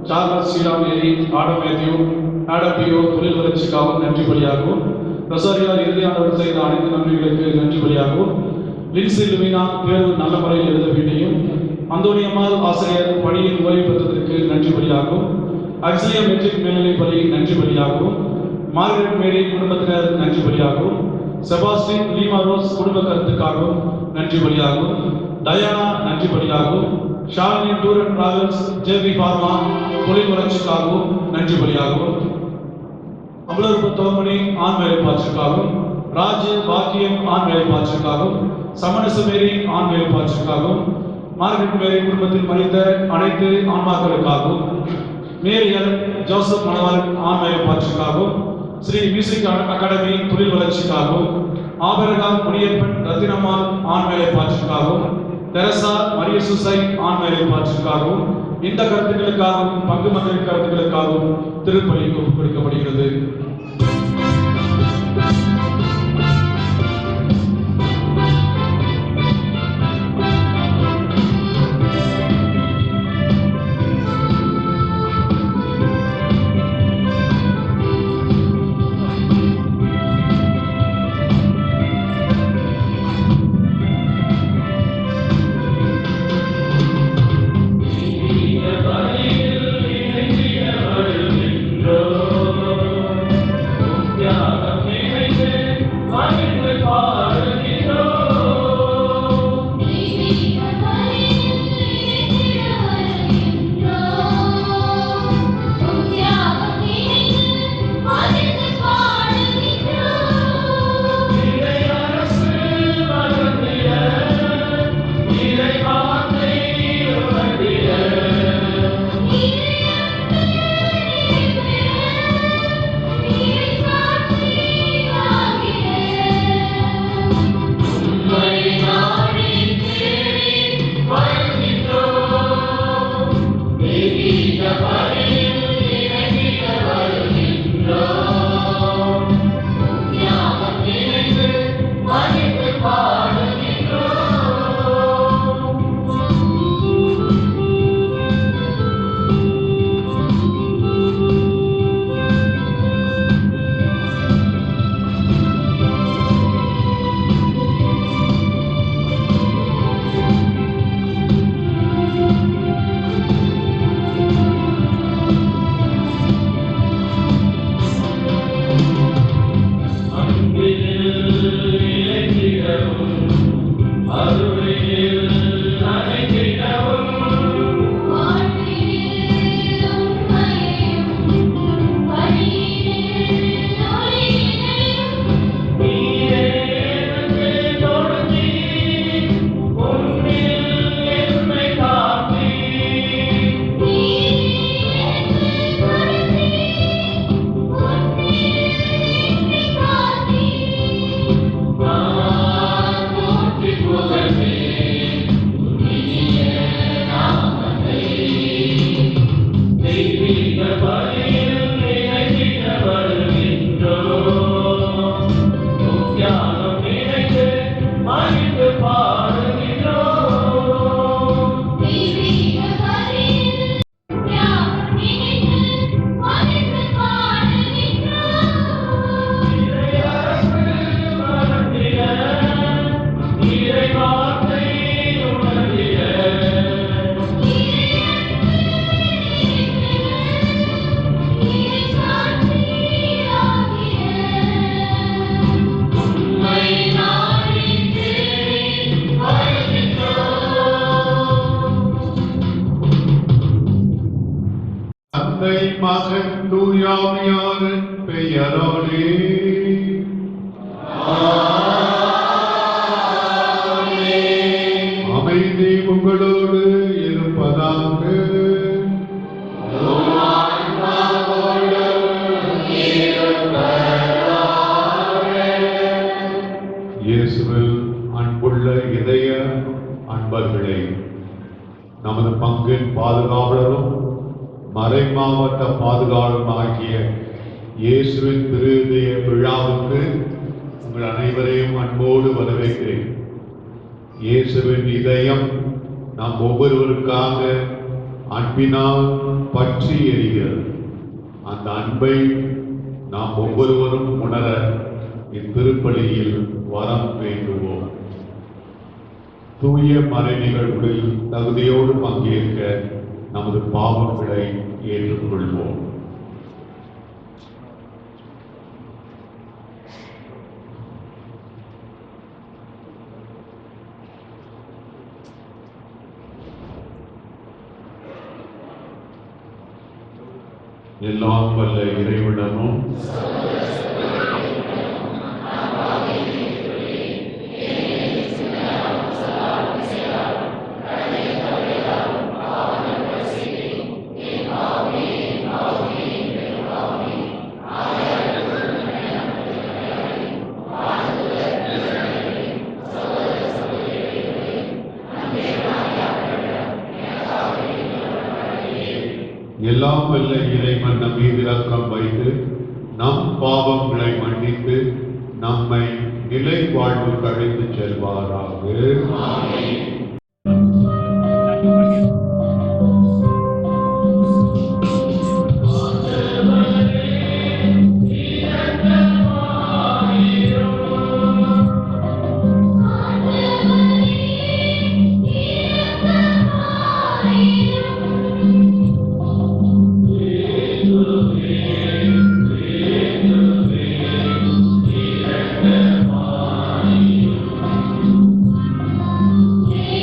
Charles சீராமேரி Adam Matthew Adam பியோ தொழில் வளர்ச்சிக்காகவும் நன்றி பலியாகவும் ரொசாரியார் இறுதியானவர் செய்த அனைத்து நன்மைகளுக்கு நன்றி பலியாகவும் லின்சி லுமினா தேர்வு நல்ல முறையில் எழுத வேண்டியும் அந்தோனியம்மாள் ஆசிரியர் பணியில் ஓய்வு பெற்றதற்கு நன்றி பலியாகவும் அக்ஸிலியா மெட்ரிக் மேல்நிலைப் பள்ளி நன்றி பலியாகவும் மார்கரெட் மேரி குடும்பத்தினர் நன்றி பலியாகவும் செபாஸ்டின் லீமா ரோஸ் குடும்ப கருத்துக்காகவும் நன்றி பலியாகவும் டயானா நன்றி பலியாகவும் Shalini tour and travels JP pharma தொழில் வளர்ச்சிக்காகவும் நன்றி பலியாகவும் அமலருப்பு தோமணி ஆண் வேலைப்பாற்றிற்காகவும் ராஜ் பாக்கியம் ஆண் வேலைப்பாற்றிற்காகவும் சமணசு மேரி ஆண் வேலைப்பாற்றிற்காகவும் மார்கரெட் மேரி குடும்பத்தில் மறித்த அனைத்து ஆன்மாக்களுக்காகவும் மேரியல் ஜோசப் மணவாளன் ஆண் வேலைப்பாற்றிற்காகவும் ஸ்ரீ மியூசிக் அகாடமி தொழில் வளர்ச்சிக்காகவும் ஆபரகாம் முனியப்பன் ரத்தினம்மாள் ஆண் வேலைப்பாற்றிற்காகவும் தெரசா மரிய சுசை ஆண் வேலைப்பாற்றிற்காகவும் இந்த கருத்துக்களுக்காகவும் பங்கு மந்திரின் கருத்துக்களுக்காகவும் திருப்பலி ஒப்புக் கொடுக்கப்படுகிறது. தந்தை மகன் தூயாவியாரின் பெயராலே அமைதி உங்களோடு இருப்பதாக. இயேசுவில் அன்புள்ள இதய அன்பர்களே, நமது பங்கின் பாதுகாவலரும் மறைமாவட்ட பாதுகாவலரும் ஆகிய இயேசுவின் திருதய விழாவுக்கு உங்கள் அனைவரையும் அன்போடு வரவேற்கிறேன். இயேசுவின் இதயம் நாம் ஒவ்வொருவருக்காக அன்பினால் பற்றி எரிகிறது. அந்த அன்பை நாம் ஒவ்வொருவரும் உணர இத்திருப்பலியில் வரம் வேண்டுவோம். தூய மறை நிகழ்வுகளில் தகுதியோடு பங்கேற்க நமது பாவங்களை ஏற்றுக்கொள்வோம். எல்லாம் வல்ல இறைவனிடமும் எல்லாம் வல்ல இறைவன் நம் மீது இரக்கம் வைத்து நம் பாவங்களை மன்னித்து நம்மை நிலை வாழ்வுக்கு அழைத்து செல்வாராக. Yeah.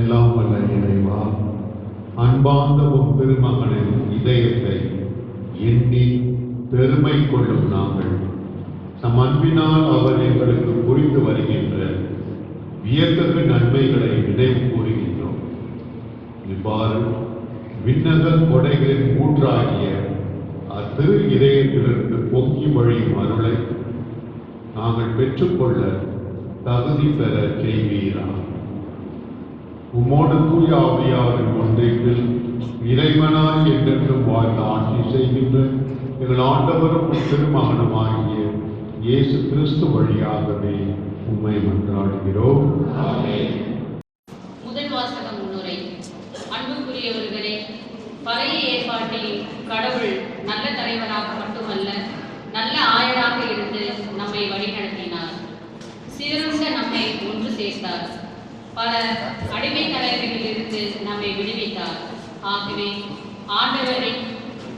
எல்லாம் வல்ல இறைவா, அன்பார்ந்த உம் திருமகனின் இதயத்தை எண்ணி பெருமை கொள்ளும் நாங்கள் நம் அன்பினால் அவர் எங்களுக்கு புரிந்து வருகின்ற வியத்தகு நன்மைகளை நினைவு கூறுகின்றோம். இவ்வாறு விண்ணக கொடைகளின் ஊற்றாகிய அத்திரு இதயத்திலிருந்து பொங்கி வழியும் அருளை நாங்கள் பெற்றுக்கொள்ள தகுதி பெற செய்வீராக. உம்மோடு தூய ஆவியாரின் ஒன்றிப்பில் இறைவனாய் என்றென்றும் வாழ்ந்து ஆட்சி செய்கின்ற எங்கள் ஆண்டவரும் திருமகனுமாகிய இயேசு கிறிஸ்து வழியாகவே உம்மை மன்றாடுகிறோம். முதல் வாசகம் முன்னுரை. அன்புக்குரியவர்களே, பழைய ஏற்பாட்டில் கடவுள் நல்ல தலைவராக மட்டுமல்ல, நல்ல ஆயராக இருந்து நம்மை வழிநடத்தினார். சிதறுண்ட நம்மை ஒன்று சேர்த்தார். பல அடிமை தலைவர்களிலிருந்து நம்மை விடுவித்தார். ஆகவே ஆண்டவரை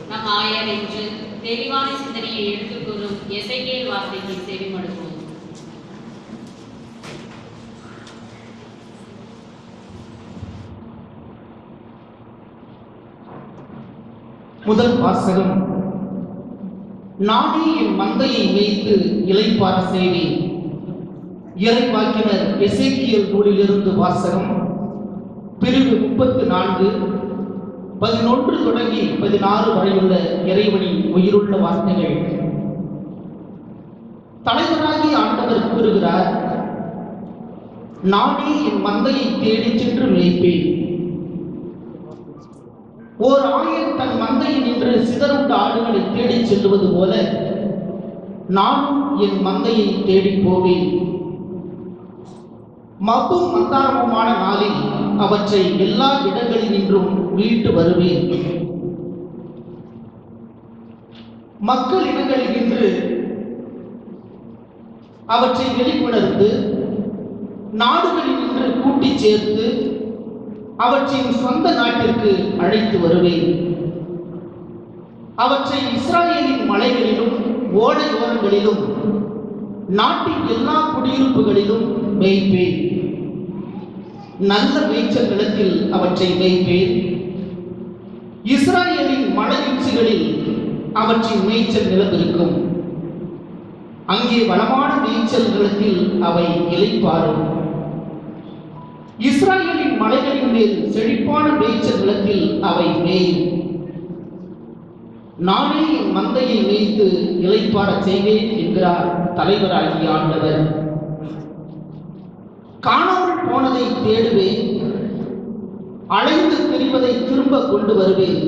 நம் ஆயர் என்று தெளிவான சிந்தனையை எடுத்துக் கூறும் எசேக்கியேல் வார்த்தைக்கு செவிமடுப்போம். முதல் வாசகம். நானே என் மந்தையை மேய்த்து இளைப்பாற செய்வேன். இறைவாக்கினர் எசேக்கியேல் நூலிலிருந்து வாசகம். பிரிவு 34, 11 தொடங்கி 16 வரையுள்ள இறைவனின் உயிருள்ள வார்த்தைகள். தலைவராகி ஆண்டவர் கூறுகிறார், நானே என் மந்தையை தேடிச் சென்று மேய்ப்பேன். ஓர் ஆயர் தன் மந்தையில் நின்று சிதறுண்ட ஆடுகளை தேடிச் செல்வது போல நானும் என் மந்தையை தேடிப் போவேன். மப்பும் மந்தாரமுமான நாளில் அவற்றை எல்லா இடங்களினின்றும் மீட்டு வருவேன். மக்கள் இடங்களில் நின்று அவற்றை வெளிக்கொணர்ந்து நாடுகளில் நின்று கூட்டிச் சேர்த்து அவற்றின் சொந்த நாட்டிற்கு அழைத்து வருவேன். அவற்றை இஸ்ராயேலின் மலைகளிலும் ஓடையோரங்களிலும் நாட்டின் எல்லா குடியிருப்புகளிலும் மேய்ப்பேன். நல்ல மேய்ச்சல் நிலத்தில் அவற்றை மேய்ப்பேன். இஸ்ராயேலின் மலையுச்சிகளில் அவற்றின் மேய்ச்சல் நிலம் இருக்கும். அங்கே வளமான மேய்ச்சல் நிலத்தில் அவை இளைப்பாறும். இஸ்ராயேலின் மலைகளின் மேல் செழிப்பான மேய்ச்சல் நிலத்தில் அவை மேயும். நானே என் மந்தையை மேய்த்து இளைப்பாற செய்வேன் என்கிறார் தலைவராகிய ஆண்டவர். காணாமல் போனதை தேடுவேன், அலைந்து திரிவதை திரும்ப கொண்டு வருவேன்.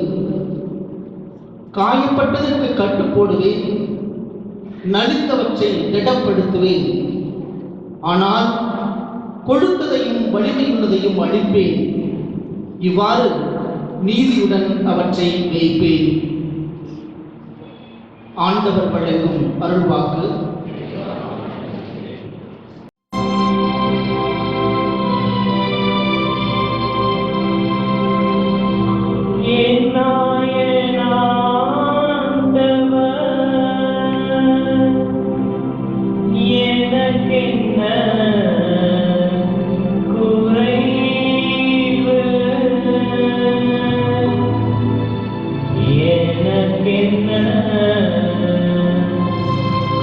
காயப்பட்டதற்கு கட்டு போடுவேன், நலிந்தவற்றை திடப்படுத்துவேன். ஆனால் கொழுத்ததையும் வலிமையுள்ளதையும் அழிப்பேன். இவ்வாறு நீதியுடன் அவற்றை மேய்ப்பேன். ஆண்டவர் வழங்கும் அருள்வாக்கு.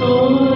Oh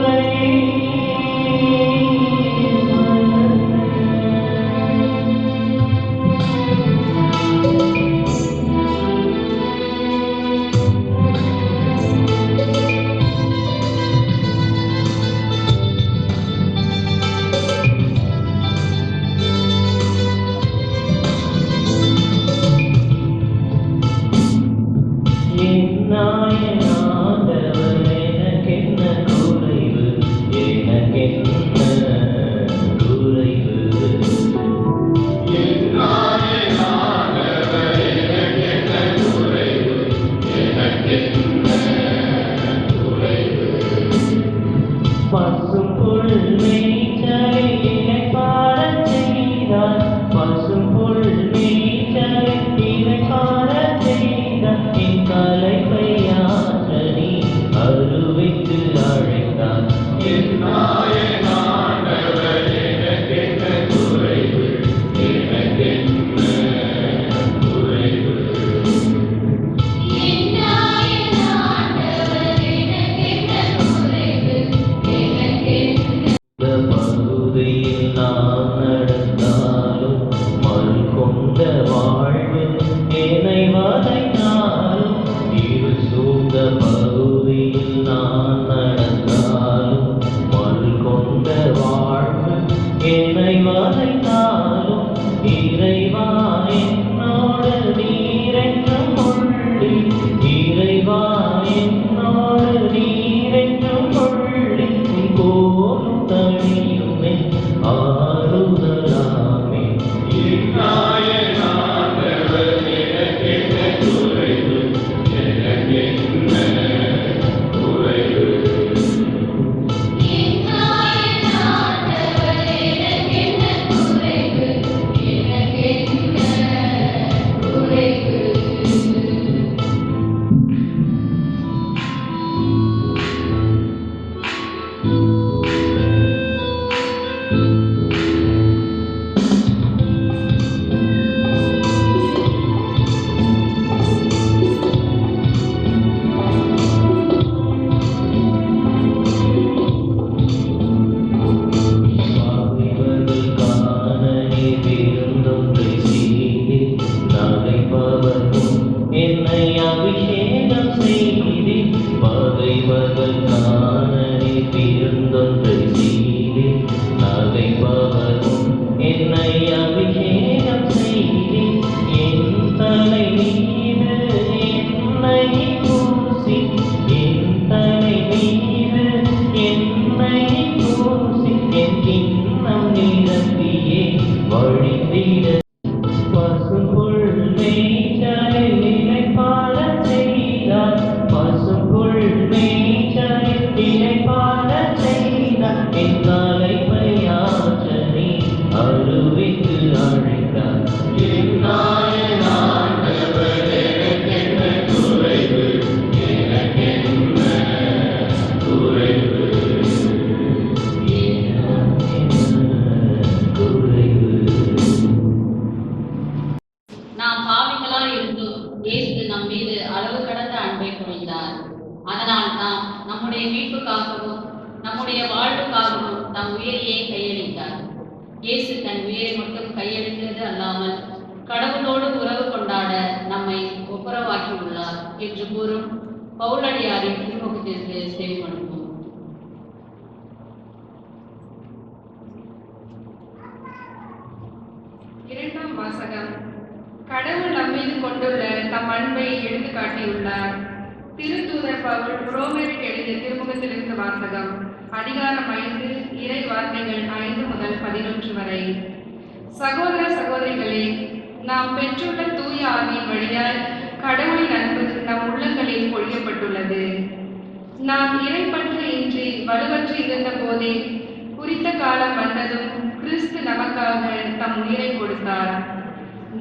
மகள் நானே பிறந்தொன்றை செய்தே நகைப்பவரும் என்னை அபிஷேகம் செய்தே என் தலை மீது என்னை பூசி என் தலை மீது என்னை பூசி என் கிண்ணம் நிரம்பியே வழிந்திட பசும்புல் மேய்ச்சலில் இளைப்பாறச் செய்தார் பசும்புல் மேய்ச்சலில் இளைப்பாறச் செய்தார் என் களைப்பையாற்ற நீ அருவிக்கு அழைத்தார் என் நாயன் ஆண்டவர் எனக்கென்ன குறைவு எனக்கென்ன குறைவு குறைவு. நாம் பாவிகளாய் இருந்தும் இயேசு நம் மீது அளவு கடந்த அன்பை பொழிந்தார். அதனால் தான் நம்முடைய மீட்புக்காகவும் நம்முடைய வாழ்வுக்காகவும் தம் உயிரையே கையளித்தார். இயேசு தன் உயிரை மட்டும் கையளித்தது அல்லாமல் கடவுளோடு உறவு கொண்டாட நம்மை ஒப்புரவாக்கி உள்ளார் என்று கூறும் பவுலடியாரின் திருமுகத்திற்கு செவிமடுப்போம். இரண்டாம் வாசகம். கடவுள் நம்மீது கொண்டுள்ள தம் அன்பை எடுத்து காட்டியுள்ளார். திருத்தூதர் பவுல் ரோமருக்கு எழுதிய திருமுகத்திலிருந்து வாசகம். அதிகாரம் 5, இறை வார்த்தைகள் 5 முதல் 11 வரை. சகோதர சகோதரிகளே, நாம் பெற்றுள்ள தூய ஆவியின் வழியால் கடவுளின் அன்பு நம் உள்ளங்களில் பொழியப்பட்டுள்ளது. நாம் இறைப்பற்று இன்றி வலுவற்று இருந்த போதே குறித்த காலம் வந்ததும் கிறிஸ்து நமக்காக தம் உயிரை கொடுத்தார்.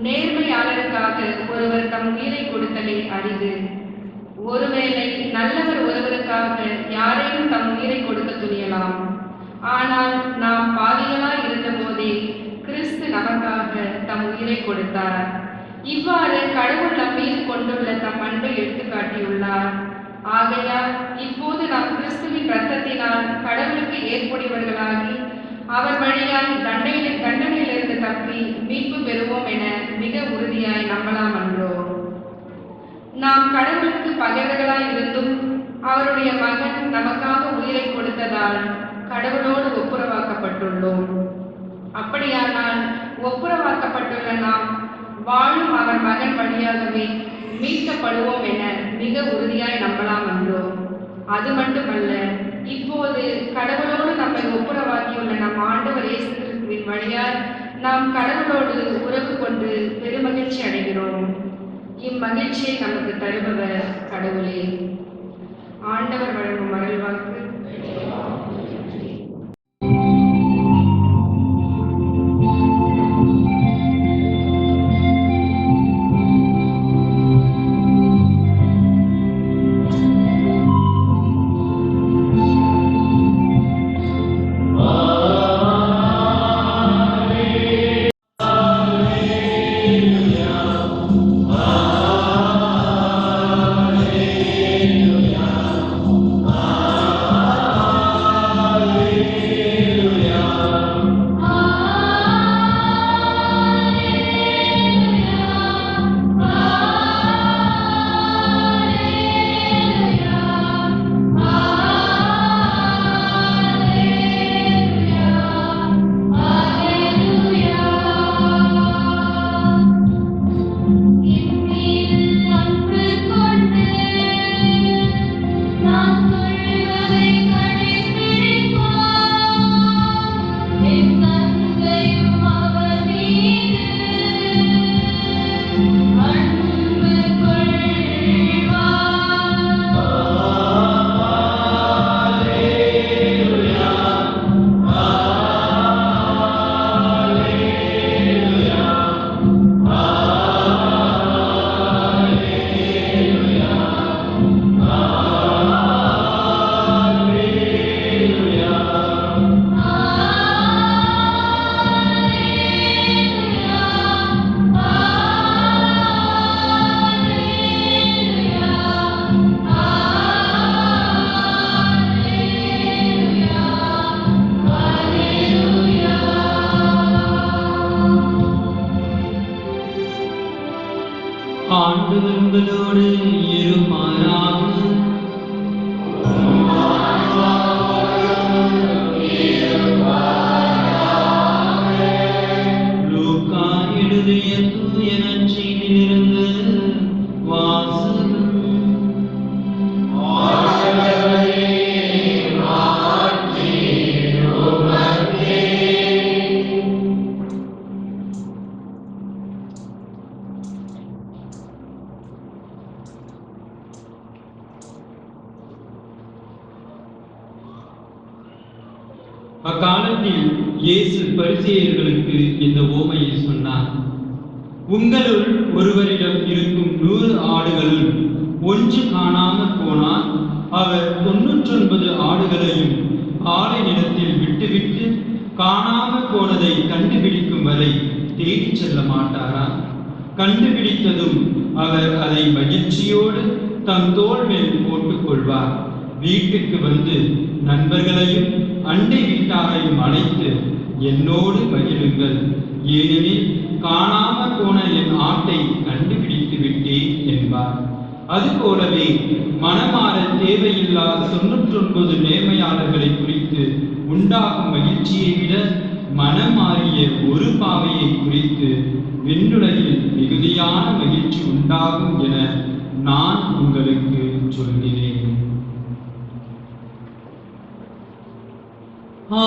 நேர்மையாளருக்காக ஒருவர் தம் உயிரை கொடுத்தலே அரிது. ஒருவேளை நல்லவர் ஒருவருக்காக யாரேனும் தம் உயிரை கொடுக்க துணியலாம். ஆனால் நாம் பாவிகளாய் இருந்த போதே கிறிஸ்து நமக்காக தம் உயிரை கொடுத்தார். இவ்வாறு கடவுள் நம் மீது கொண்டுள்ள தம் அன்பை எடுத்து காட்டியுள்ளார். ஆகையால் இப்போது நாம் கிறிஸ்துவின் இரத்தத்தினால் கடவுளுக்கு ஏற்புடையவர்களாகி அவர் வழியால் தண்டனையிலிருந்து தப்பி மீட்பு பெறுவோம் என மிக உறுதியாய் நம்பலாம் அன்றோ? நாம் கடவுளுக்கு பகைவர்களாய் இருந்தும் அவருடைய மகன் நமக்காக உயிரை கொடுத்ததால் கடவுளோடு ஒப்புரவாக்கப்பட்டுள்ளோம். அப்படியானால் ஒப்புரவாக்கப்பட்டுள்ள நாம் வாழும் அவர் மகன் வழியாகவே மீட்கப்படுவோம் என மிக உறுதியாய் நம்பலாம் அன்றோ? அது மட்டுமல்ல, இப்போது கடவுளோடு நம்மை ஒப்புரவாக்கியுள்ள நம் ஆண்டவர் இயேசு கிறிஸ்துவின் வழியால் நாம் கடவுளோடு உறவு கொண்டு பெருமகிழ்ச்சி அடைகிறோம். இம்மகிழ்ச்சியை நமக்கு தருபவர் கடவுளே. ஆண்டவர் வழங்கும் அருள்வாக்கு. ஆண்டவர் உங்களோடு இருப்பாராக. அக்காலத்தில் இயேசு பரிசேயர்களுக்கு இந்த ஓமையை சொன்னார். உங்களுள் ஒருவரிடம் இருக்கும் 100 ஆடுகளுள் ஒன்று காணாமல் போனால் அவர் 99 ஆடுகளையும் ஆலைநிலத்தில் விட்டுவிட்டு காணாமல் போனதை கண்டுபிடிக்கும் வரை தேடிச் செல்ல மாட்டாரா? கண்டுபிடித்ததும் அவர் அதை மகிழ்ச்சியோடு தம் தோள் மேல் போட்டுக் கொள்வார். வீட்டுக்கு வந்து நண்பர்களையும் அண்டை வீட்டாரையும் அழைத்து, என்னோடு மகிழுங்கள், ஏனெனில் காணாமல் போன என் ஆட்டை கண்டுபிடித்து விட்டேன் என்பார். அதுபோலவே மனமாற தேவையில்லாத 99 நேர்மையாளர்களை குறித்து உண்டாகும் மகிழ்ச்சியை விட மனம் மாறிய ஒரு பாவையை குறித்து விண்ணுலகில் மிகுதியான மகிழ்ச்சி உண்டாகும் என நான் உங்களுக்கு சொல்கிறேன்.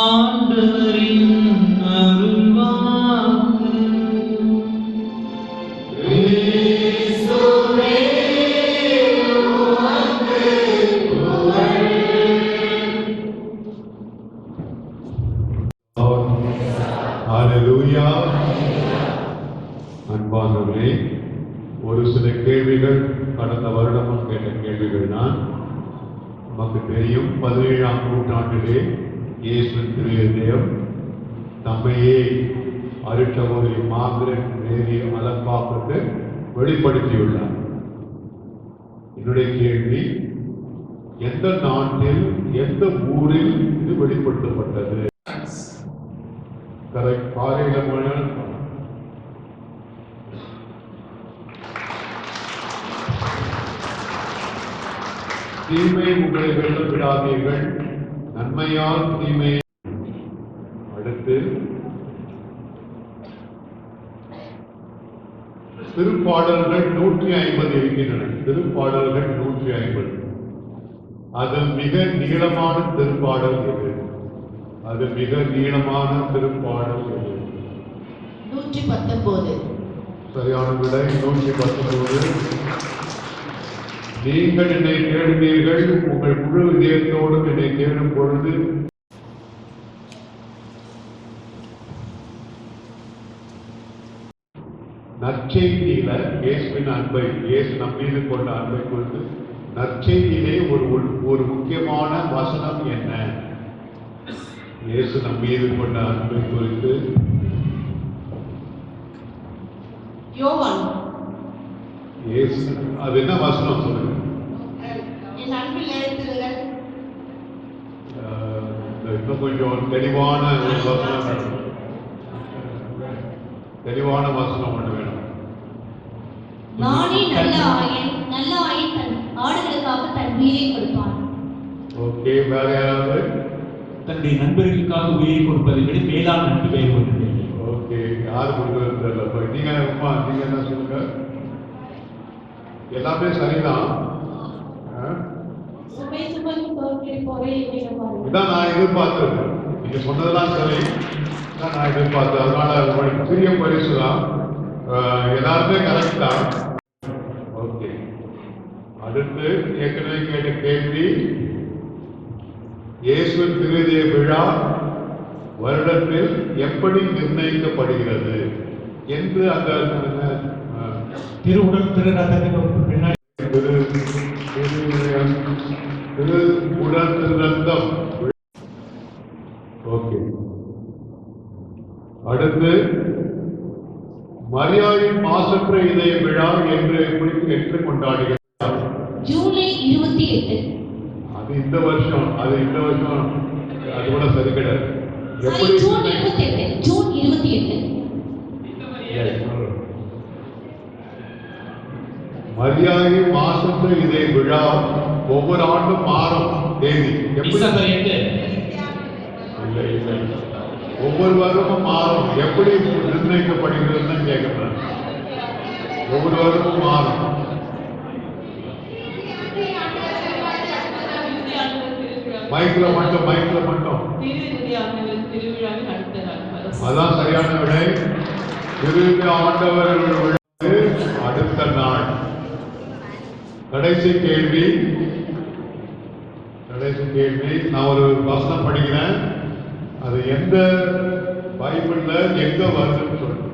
ஆண்டவரின் அருள்வாக்கு. ஹalleluya. அன்பானவர்களே, ஒரு சில கேள்விகள் கடந்த வருடமும் கேட்ட கேள்விகள் தான். நமக்கு தெரியும், 17ஆம் நூற்றாண்டிலே இயேசுவின் திருதயம் தம்மையே அருட்சகோதரி மார்கரெட் மேரி அலப்பாவுக்கு வெளிப்படுத்தியுள்ளார். என்னுடைய கேள்வி, எந்த நாட்டில் எந்த ஊரில் இது வெளிப்படுத்தப்பட்டது? கரெக்ட். பாறையில தீமை உங்களை வெல்ல விடாதீர்கள், நன்மையால் தீமையை. அடுத்து திருப்பாடல்கள் 150 இருக்கின்றன. திருப்பாடல்கள் 150. அது மிக நீளமான திருப்பாடல் எது? அது மிக நீளமான திருப்பாடல் எது? 119. சரியான விடை 119. நீங்கள் என்னை தேடுவீர்கள், உங்கள் முழு இதயத்தோடு என்னை தேடும் பொழுது நற்செய்தியில இயேசுவின் அன்பை, இயேசு நம் மீது கொண்ட அன்பை குறித்து நற்செய்தியிலே ஒரு முக்கியமான வசனம் என்ன? இயேசு நம் மீது கொண்ட அன்பை குறித்து யோவான். இயேசு அது என்ன வசனம் சொல்லுங்க. என் அன்பில் நிலைத்திருங்கள். இன்னும் கொஞ்சம் தெளிவான ஒரு வசனம், தெளிவான வசனம் ஒன்று வேணும். நானே நல்ல ஆயன் தன் ஆடுகளுக்காக தன் உயிரை கொடுப்பான். ஓகே, வேற யாராவது? தன்னுடைய நண்பர்களுக்காக உயிரை கொடுப்பதை விட மேலான நட்பு வேறு ஒன்று. ஓகே, யார் கொடுக்கறது தெரியல. நீங்க நீங்க என்ன சொல்லுங்க? எல்லாமே சரிதான். இதான் நான் எதிர்பார்த்தது. நீங்க சொன்னதெல்லாம் சரி தான், நான் எதிர்பார்த்தேன். அதனால உங்களுக்கு சிறிய பரிசு தான். எல்லாருமே கரெக்ட் தான். ஓகே, அடுத்து ஏற்கனவே கேட்ட கேள்வி, இயேசுவின் திருதய விழா வருடத்தில் எப்படி நிர்ணயிக்கப்படுகிறது என்று அந்த திருவுடல் திருநந்தத்துக்கு பின்னாடி திருவுடல் திருநந்தம். ஓகே, அடுத்து மரியாயின் மாசற்ற இதய விழா என்று கொண்டாடுகிறார். ஜூலை 28. அது இந்த வருஷம் அது கூட சரி கிடையாது. எப்படி? ஜூன் 28. மரியாதை மாசற்ற இதய விழா ஒவ்வொரு ஆண்டும் மாறும் தேதி. எப்படி? இல்லை, ஒவ்வொரு வருடமும் மாறும். எப்படி நிர்ணயிக்கப்படுகிறதுன்னு கேட்கிறேன். ஒவ்வொரு வருடமும் மாறும். மைக்ல மட்டும் அதான் சரியான விடை. இறுதி ஆண்டவர் விழாவுக்கு அடுத்த நாள். கடைசி கேள்வி, நான் ஒரு வசனம் படிக்கிறேன். அது எந்த பைபிள்ல எங்க வருதுன்னு சொல்லுங்க.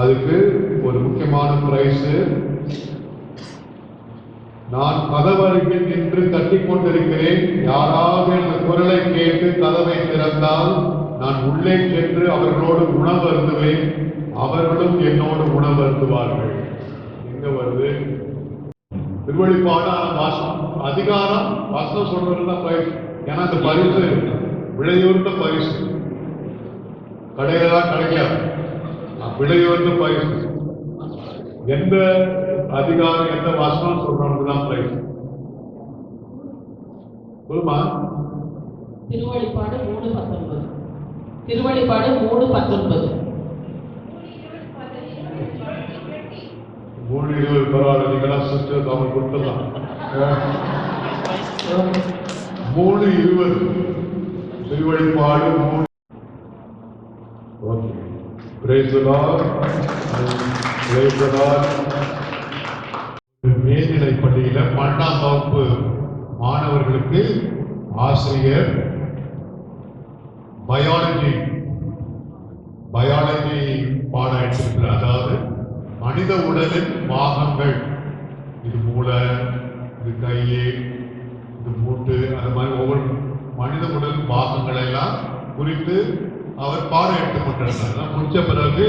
அதுக்கு ஒரு முக்கியமான பிரைஸ். நான் கதவருகில் நின்று தட்டிக் கொண்டிருக்கிறேன், யாராவது எனது குரலை கேட்டு கதவை திறந்தால் நான் உள்ளே சென்று அவர்களோடு உணவு அருந்துவேன், அவர்களும் என்னோடு உணவு அருந்துவார்கள். எங்க வருது? திருவழிப்பாடு வாசம் அதிகாரம் வாசம் சொல்றதுதான் பரிசு. ஏன்னா அந்த பரிசு விலையுறுந்த பரிசு, கடையில தான் கிடைக்காது. விலையுறுந்த பரிசு எந்த அதிகாரம் எந்த வாசனம் சொல்றவனுக்குதான் பரிசு. சொல்லுமா? திருவழிப்பாடு 3:19. திருவழிப்பாடு 3:19. 3:20 பரவாயில்ல, நீங்களா சிஸ்டர் அவங்க கொடுத்துடலாம். 3:20 திருவழிப்பாடு 3. Okay, praise the Lord. Praise the Lord. மேல்நிலை பள்ளியில 12ஆம் வகுப்பு மாணவர்களுக்கு ஆசிரியர் பயாலஜி பாடம் எடுத்திருக்கிறார். அதாவது மனித உடலின் பாகங்கள், இது மூளை, இது கை, இது மூட்டு, அந்த மாதிரி ஒவ்வொரு மனித உடல் பாகங்களை எல்லாம் குறித்து அவர் பாடம் எடுத்துக் கொண்டிருந்தார். முடிச்ச பிறகு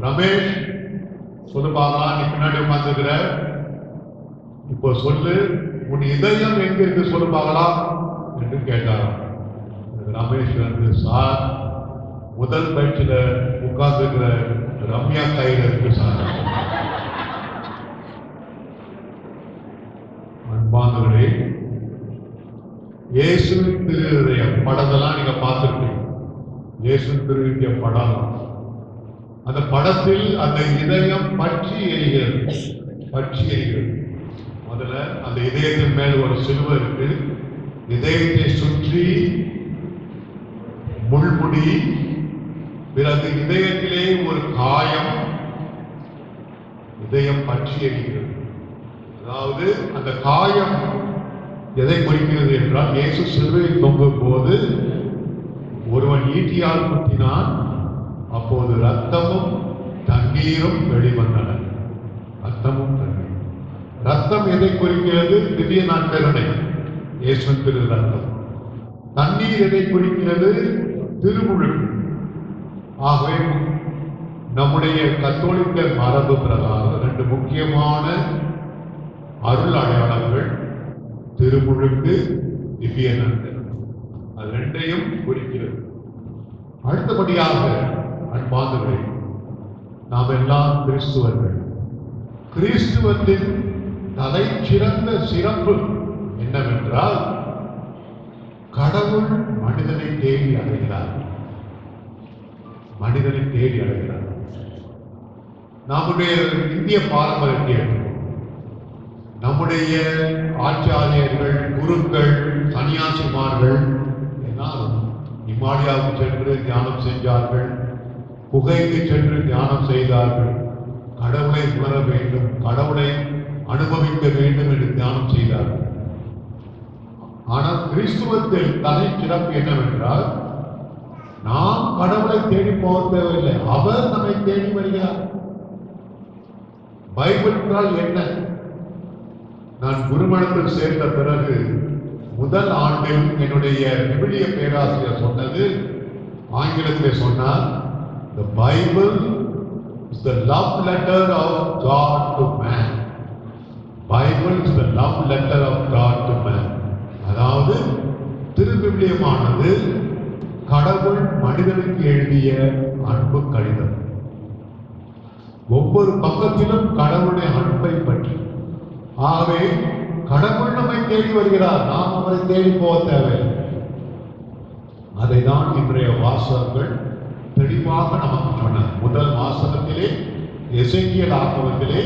ரமேஷ் சொல்லுபாங்களா, நீ பின்னாடி உட்காந்துக்கிற, இப்போ சொல்லு உன் இதயம் எங்க இருக்கு சொல்லுபாங்களா என்று கேட்டாராம். ரமேஷ் வந்து, சார் முதல் பயிற்சியில உட்கார்ந்துக்கிற ரம்யா கையில இருக்கு சார். அன்பானவர்களே, இயேசுவின் திருஹிருதயம் படத்தெல்லாம் நீங்க பார்த்திருப்பீங்க. இயேசுவின் திருஹிருதய படம், அந்த படத்தில் அந்த இதயம் பற்றி எரிகிறது. முதல்ல அந்த இதயத்தின் மேல் ஒரு சிலுவை இருக்கு, இதயத்தை சுற்றி முள்முடி, பிறகு இதயத்திலே ஒரு காயம், இதயம் பற்றி எரிகிறது. அதாவது அந்த காயம் எதை குறிக்கிறது என்றால், இயேசு சிலுவையில் தொங்கும் போது ஒருவன் ஈட்டியால் குத்தினான், அப்போது ரத்தமும் தண்ணீரும் வெளிவந்தன. ரத்தமும் தண்ணீர். ரத்தம் எதை குறிக்கிறது? திவ்ய நற்கருணை, இயேசுவின் திரு ரத்தம். தண்ணீர் எதை குறிக்கிறது? திருமுழுக்கு. ஆகவே நம்முடைய கத்தோலிக்க மரபு பிரகாரம் 2 முக்கியமான அருள் அடையாளங்கள், திருமுழுக்கு, திவ்ய நற்கருணை. அது 2ஐயும் குறிக்கிறது. அடுத்தபடியாக அன்பானவர்களே, நாம் எல்லாம் கிறிஸ்துவர்கள். கிறிஸ்துவத்தின் தலை சிறந்த சிறப்பு என்னவென்றால், கடவுள் மனிதனை தேடி அடைகிறார். நம்முடைய இந்திய பாரம்பரியத்தில் நம்முடைய ஆச்சாரியர்கள், குருக்கள், சன்னியாசிமார்கள் எல்லாம் இமாலயாவுக்கு சென்று தியானம் செஞ்சார்கள், குகைக்கு சென்று தியானம் செய்தார்கள், கடவுளை உணர வேண்டும், கடவுளை அனுபவிக்க வேண்டும் என்று தியானம் செய்தார்கள். ஆனால் கிறிஸ்துவத்தில் தனி சிறப்பு என்னவென்றால், நாம் கடவுளை தேடி போக தேவையில்லை, அவர் நம்மை தேடி வருகிறார். பைபிள் என்றால் என்ன? நான் குருமணத்தில் சேர்ந்த பிறகு முதல் ஆண்டில் என்னுடைய விவிலிய பேராசிரியர் சொன்னது, ஆங்கிலத்தில் சொன்னார், the Bible is the love letter of God to man. Bible is the love letter of God to man. அதாவது திருவிவிலியமானது கடவுள் மனிதனுக்கு எழுதிய அன்பு கடிதம். ஒவ்வொரு பக்கத்திலும் கடவுளுடைய அன்பை பற்றி. ஆகவே கடவுள் நம்மை தேடி வருகிறார், நாம் அவரை தேடி போக தேவையில்லை. அதை தான் இன்றைய வாசகங்கள் தெளிவாக நமக்கு சொன்னார். முதல் வாசகத்திலே எசேக்கியேல் ஆகமத்திலே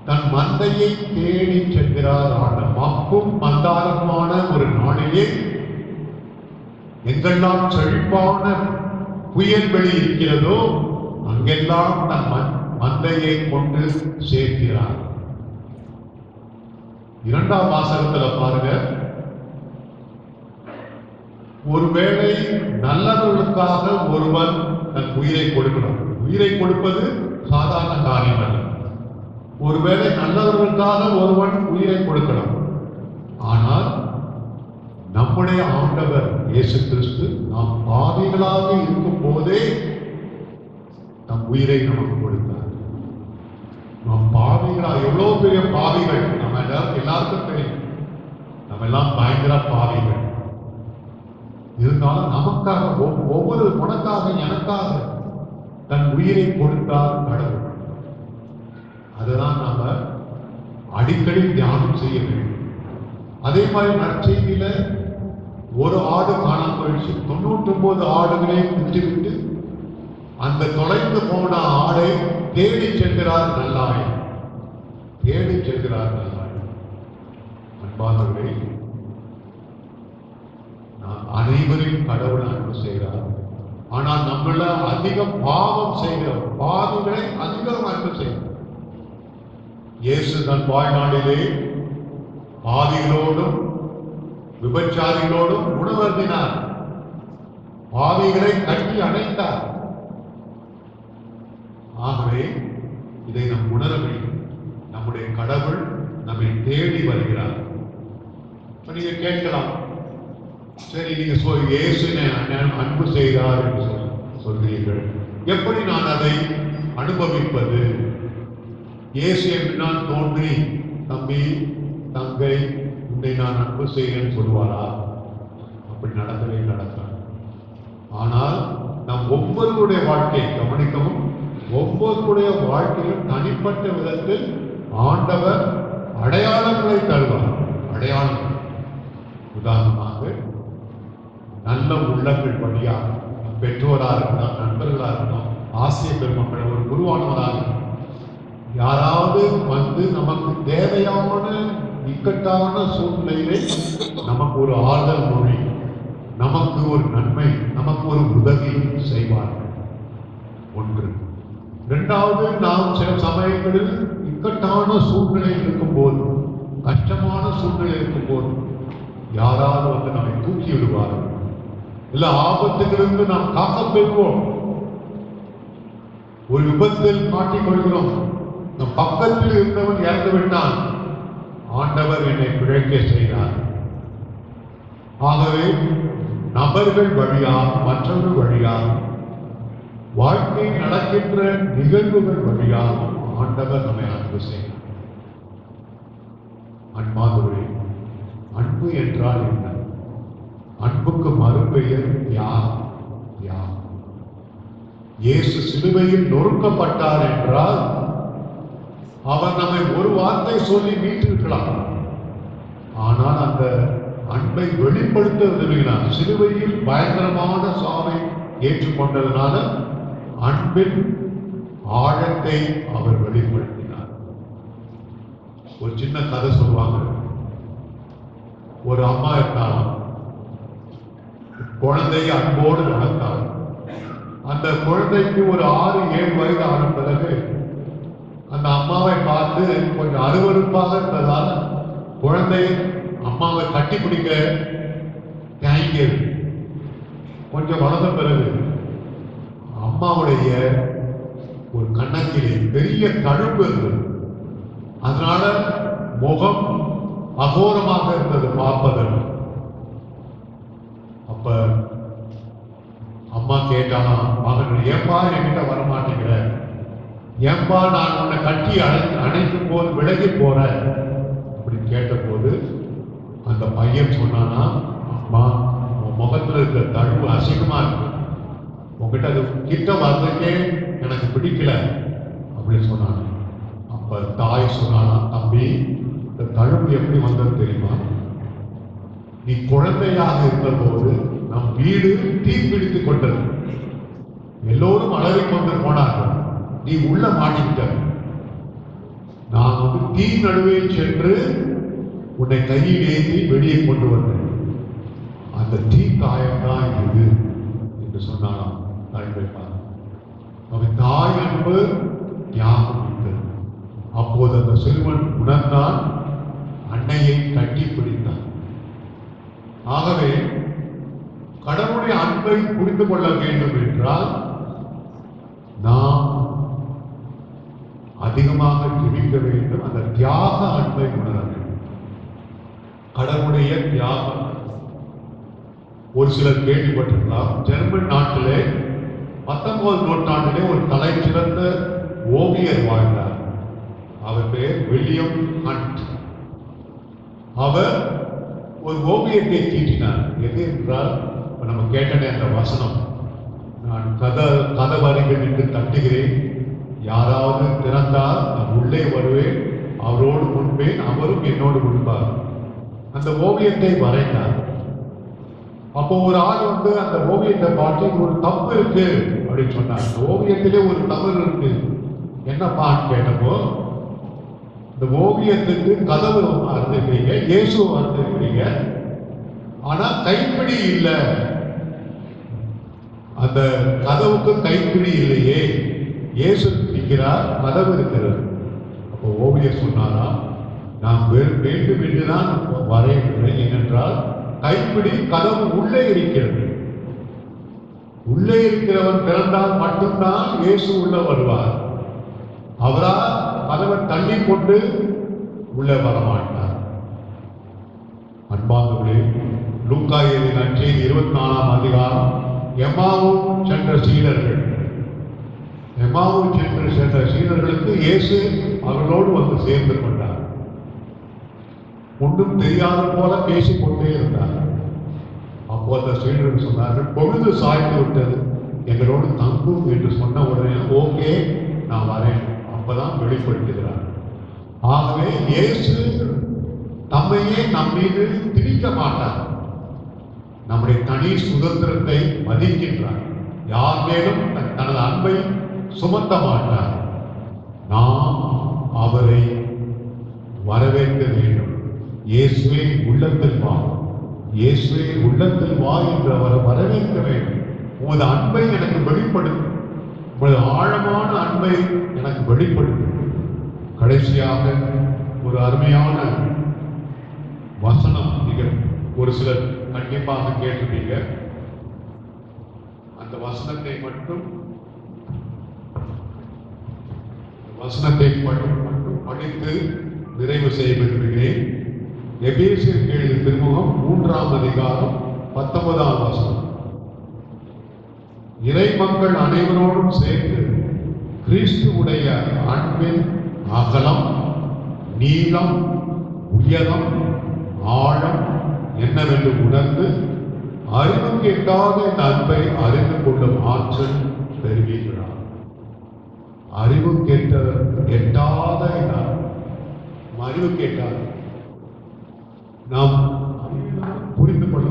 தன் மந்தையை தேடி செல்கிறார் ஆண்டவர். மப்பும் மந்தாரமான ஒரு நாளிலே எங்கெல்லாம் செழிப்பான புயல்வெளி இருக்கிறதோ அங்கெல்லாம் மந்தையை கொண்டு சேர்க்கிறார். 2ஆம் வாசகத்துல பாருங்க, ஒருவேளை நல்லவர்களுக்காக ஒருவன் தன் உயிரை கொடுக்கணும். உயிரை கொடுப்பது சாதாரண காரியம் அல்ல. ஒருவேளை நல்லவர்களுக்காக ஒருவன் உயிரை கொடுக்கலாம். ஆனால் நம்முடைய ஆண்டவர் இயேசு கிறிஸ்து நாம் பாவிகளாக இருக்கும் போதே நம் உயிரை நமக்கு கொடுத்தார். நாம் பாவிகளாக, எவ்வளவு பெரிய பாவிகள் நம்ம எல்லாருக்கும் தெரியும். நம்ம எல்லாம் பயங்கர பாவிகள். இருந்தாலும் நமக்காக, ஒவ்வொரு உனக்காக எனக்காக தன் உயிரை கொடுத்தார் கடவுள். அதுதான் நாம அடிக்கடி தியானம் செய்ய வேண்டும். அதே மாதிரி நற்செய்தியில ஒரு ஆடு காணாம போயிடுச்சு. 99 ஆடுகளை விட்டுவிட்டு அந்த தொலைந்து போன ஆடை தேடி செல்கிறார் நல்லாய். தேடி செல்கிறார் நல்லாய். அன்பானவர்களே, அனைவரையும் கடவுள் அன்பு செய்கிறார். ஆனால் நம்மள அதிகம் பாவம் செய்கிறோம். பாவிகளை அதிகம் அன்பு செய்கிறோம். இயேசு தன் வாழ்நாளிலே பாவிகளோடும் விபச்சாரிகளோடும் உணவருந்தினார். பாவிகளை கட்டி அணைத்தார். ஆகவே இதை நாம் உணர வேண்டும். நம்முடைய கடவுள் நம்மை தேடி வருகிறார். நீங்க கேட்கலாம், சரி நீங்க இயேசு அன்பு செய்தார் என்று சொல்கிறீர்கள், எப்படி நான் அதை அனுபவிப்பது? இயேசு என்று நான் தோன்றி தம்பி தங்கை உன்னை நான் அன்பு செய்கிறேன்னு சொல்லுவாரா? அப்படி நடக்கவே நடக்காது. ஆனால் நம் ஒவ்வொருடைய வாழ்க்கையை கவனிக்கவும், ஒவ்வொருடைய வாழ்க்கையும் தனிப்பட்ட விதத்தில் ஆண்டவர் அடையாளங்களை தருவார். அடையாளங்கள் உதாரணமாக நல்ல உள்ளங்கள் வழியாக, பெற்றோராக இருக்கலாம், நண்பர்களாக இருக்கலாம், ஆசிரியர் பெருமக்கள், ஒரு குருவானவராக யாராவது வந்து நமக்கு தேவையான இக்கட்டான சூழ்நிலையிலே நமக்கு ஒரு ஆறுதல் மொழி, நமக்கு ஒரு நன்மை, நமக்கு ஒரு உதவி செய்வார்கள். ஒன்று. இரண்டாவது, நாம் சில சமயங்களில் இக்கட்டான சூழ்நிலை இருக்கும் போது, கஷ்டமான சூழ்நிலை இருக்கும் போது யாராவது வந்து நம்மை தூக்கி விடுவார்கள். இல்ல ஆபத்துகளிலிருந்து நாம் காக்க பெறுவோம். ஒரு விபத்தில் மாட்டிக்கொள்கிறோம், நம் பக்கத்தில் இருந்தவன் இறந்து விட்டான், ஆண்டவர் என்னை பிழைக்க செய்தார். ஆகவே நபர்கள் வழியாக, மற்றவர்கள் வழியாக, வாழ்க்கையில் நடக்கின்ற நிகழ்வுகள் வழியாக ஆண்டவர் நம்மை அன்பு செய்தார். அன்பானவர்களே, அன்பு என்றால் என்ன? அன்புக்கு மறுபெயர் தியாகம். தியாகம். இயேசு சிலுவையில் நொறுக்கப்பட்டார் என்றால் அவர் நம்மை ஒரு வார்த்தை சொல்லி மீட்டிருக்கலாம். ஆனால் அந்த அன்பை வெளிப்படுத்த விரும்பினார். சிலுவையில் பயங்கரமான சாவை ஏற்றுக்கொண்டதுனால அன்பின் ஆழத்தை அவர் வெளிப்படுத்தினார். ஒரு சின்ன கதை சொல்லுவாங்க. ஒரு அம்மா இருந்தாலும் குழந்தையை அன்போடு வளர்த்தார். அந்த குழந்தைக்கு ஒரு 6-7 வயது ஆன பிறகு அந்த அம்மாவை பார்த்து கொஞ்சம் அருவருப்பாக இருந்ததால் குழந்தை அம்மாவை கட்டி பிடிக்க தயங்கியது. கொஞ்சம் வளர்ந்த பிறகு அம்மாவுடைய ஒரு கண்ணத்திலே பெரிய தழும்பு இருந்தது. அதனால முகம் அகோரமாக இருந்தது பார்ப்பதற்கு. அப்ப அம்மா கேட்டாலாம், மகன் ஏன்பா என்கிட்ட வரமாட்டேங்கிற? ஏன்பா நான் உன்னை கட்டி அணைக்கும் போது விலகி போற அப்படின்னு கேட்டபோது அந்த பையன் சொன்னானா, அம்மா உன் முகத்துல இருக்கிற தழுவு அசிங்கமா இருக்கு, உங்ககிட்ட அது கிட்ட வர்றதுக்கே எனக்கு பிடிக்கல அப்படின்னு சொன்னாங்க. அப்ப தாய் சொன்னானா, தம்பி இந்த தழுவு எப்படி வந்தது தெரியுமா? நீ குழந்தையாக இருந்த போது நம் வீடு தீ பிடித்துக் கொண்டது, எல்லோரும் அலறிக் கொண்டு போனார்கள், நீ உள்ள மாட்டிக்கிட்ட. நான் வந்து தீ நடுவே சென்று உன்னை கையில் ஏந்தி வெளியே கொண்டு வந்தேன். அந்த தீ காயம்தான் இது என்று சொன்னாலாம் தாய் வைப்பார். அவன் தாய் அன்பு ஞாபகம். அப்போது அந்த சிறுவன் உணர்ந்தான், அன்னையை கட்டி பிடித்தான். ஆகவே கடவுளுடைய அன்பை புரிந்து கொள்ள வேண்டும் என்றால் நாம் அதிகமாக ஜெபிக்க வேண்டும். அந்த தியாக அன்பை உணர வேண்டும். கடவுளுடைய தியாகம் ஒரு சிலர் கேள்விப்பட்டிருக்கலாம். ஜெர்மன் நாட்டிலே 19 நூற்றாண்டிலே ஒரு தலை சிறந்த ஓவியர் வாழ்ந்தார். அவர் பெயர் வில்லியம் ஹண்ட். அவர் ஒரு ஓவியத்தை தீட்டினார். எது என்றால் நம்ம கேட்டனே அந்த வசனம், நான் கதவருகில் நின்று தட்டுகிறேன், யாராவது திறந்தால் நான் உள்ளே வருவேன், அவரோடு முன்பேன், அவரும் என்னோடு முன்பார். அந்த ஓவியத்தை வரைந்தார். அப்போ ஒரு ஆள் வந்து அந்த ஓவியத்தை பார்த்து ஒரு தப்பு இருக்கு அப்படின்னு சொன்னார். அந்த ஓவியத்திலே ஒரு தவறு இருக்கு, என்னப்பான்னு கேட்டப்போ, இந்த ஓவியத்துக்கு கதவு வரைஞ்சிருக்கீங்க, இயேசு வரைஞ்சிருக்கீங்க, ஆனா கைப்பிடி இல்லை, அந்த கதவுக்கு கைப்பிடி இல்லையே, இயேசு நிற்கிறார், கதவு இருக்கிறது. அப்போ ஓவியர் சொன்னாரா, நான் வேண்டும் என்றுதான் வரையவில்லை, ஏனென்றால் கைப்பிடி கதவு உள்ளே இருக்கிறது, உள்ளே இருக்கிறவன் திறந்தால் மட்டும்தான் இயேசு உள்ள வருவார். அவரால் கதவை தள்ளி கொண்டு உள்ளே வரமாட்டார். அன்பானவர்களே, லூக்கா எழுதின நற்செய்தி 24ஆம் அதிகாரம், எம்மாவு சென்ற சீடர்கள், எம்மாவு சென்ற சீடர்களுக்கு இயேசு அவர்களோடு வந்து சேர்ந்து கொண்டார். ஒன்றும் தெரியாத போல பேசிக்கொண்டே இருந்தார். அப்போ அந்த சீடர்கள் சொன்னார்கள், பொழுது சாய்ந்து விட்டது, எங்களோடு தங்கும் என்று சொன்ன உடனே ஓகே நான் வரேன், அப்பதான் வெளிப்படுத்துகிறார். ஆகவே இயேசு தம்மையே நம் மீது திணிக்க மாட்டார். நம்முடைய தனி சுதந்திரத்தை மதிக்கின்றார். யார் மேலும் தனது அன்பை சுமத்த மாட்டார். நாம் அவரை வரவேற்க வேண்டும். இயேசுவே உள்ளத்தில் வா, இயேசுவே உள்ளத்தில் வா என்று அவரை வரவேற்க வேண்டும். உமது அன்பை எனக்கு வெளிப்படுத்தும், உமது ஆழமான அன்பை எனக்கு வெளிப்படுத்தும். கடைசியாக ஒரு அருமையான வசனம், நீங்கள் ஒரு சிலர் கண்டிப்பாக கேட்டிருப்பீங்க. அந்த வசனத்தை மட்டும் படித்து நிறைவு செய்ய விரும்புகிறேன். எபேசியர் எழுதிய திருமுகம் 3ஆம் அதிகாரம் 19ஆம் வசனம். இறை மக்கள் அனைவரோடும் சேர்ந்து கிறிஸ்துவுடைய அன்பின் அகலம், நீளம், உயரம், ஆழம் என்னவென்று உணர்ந்து அறிவுக்கு எட்டாத இந்த அன்பை அறிந்து கொள்ளும் ஆற்றல் பெறுவீர்களா. அறிவுக்கு எட்டாத அறிவுக்கு எட்டாத நாம் புரிந்து கொள்ள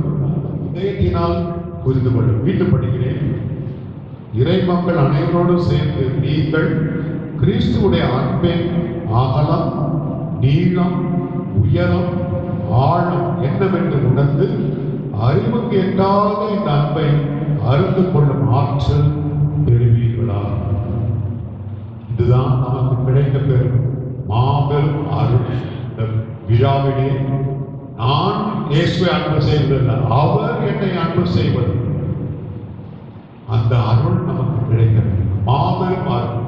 இதயத்தினால் புரிந்து கொள்ளும். வீட்டு படிக்கிறேன். இறை மக்கள் அனைவரோடும் சேர்ந்து நீங்கள் கிறிஸ்துவுடைய அன்பின் அகலம், நீளம், உயரம், ஆழம் என்னவென்று உணர்ந்து அறிவுக்கு எட்டாத இந்த அன்பை அறிந்து கொள்ளும் ஆற்றல் பெறுவீர்களா. இதுதான் நமக்கு கிடைக்க பெறும் மாபெரும் அருள். இந்த விழாவிலே நான் இயேசுவை அன்பு செய்வதில்லை, அவர் என்னை அன்பு செய்வது, அந்த அருள் நமக்கு கிடைக்க வேண்டும். மாபெரும் அருள்.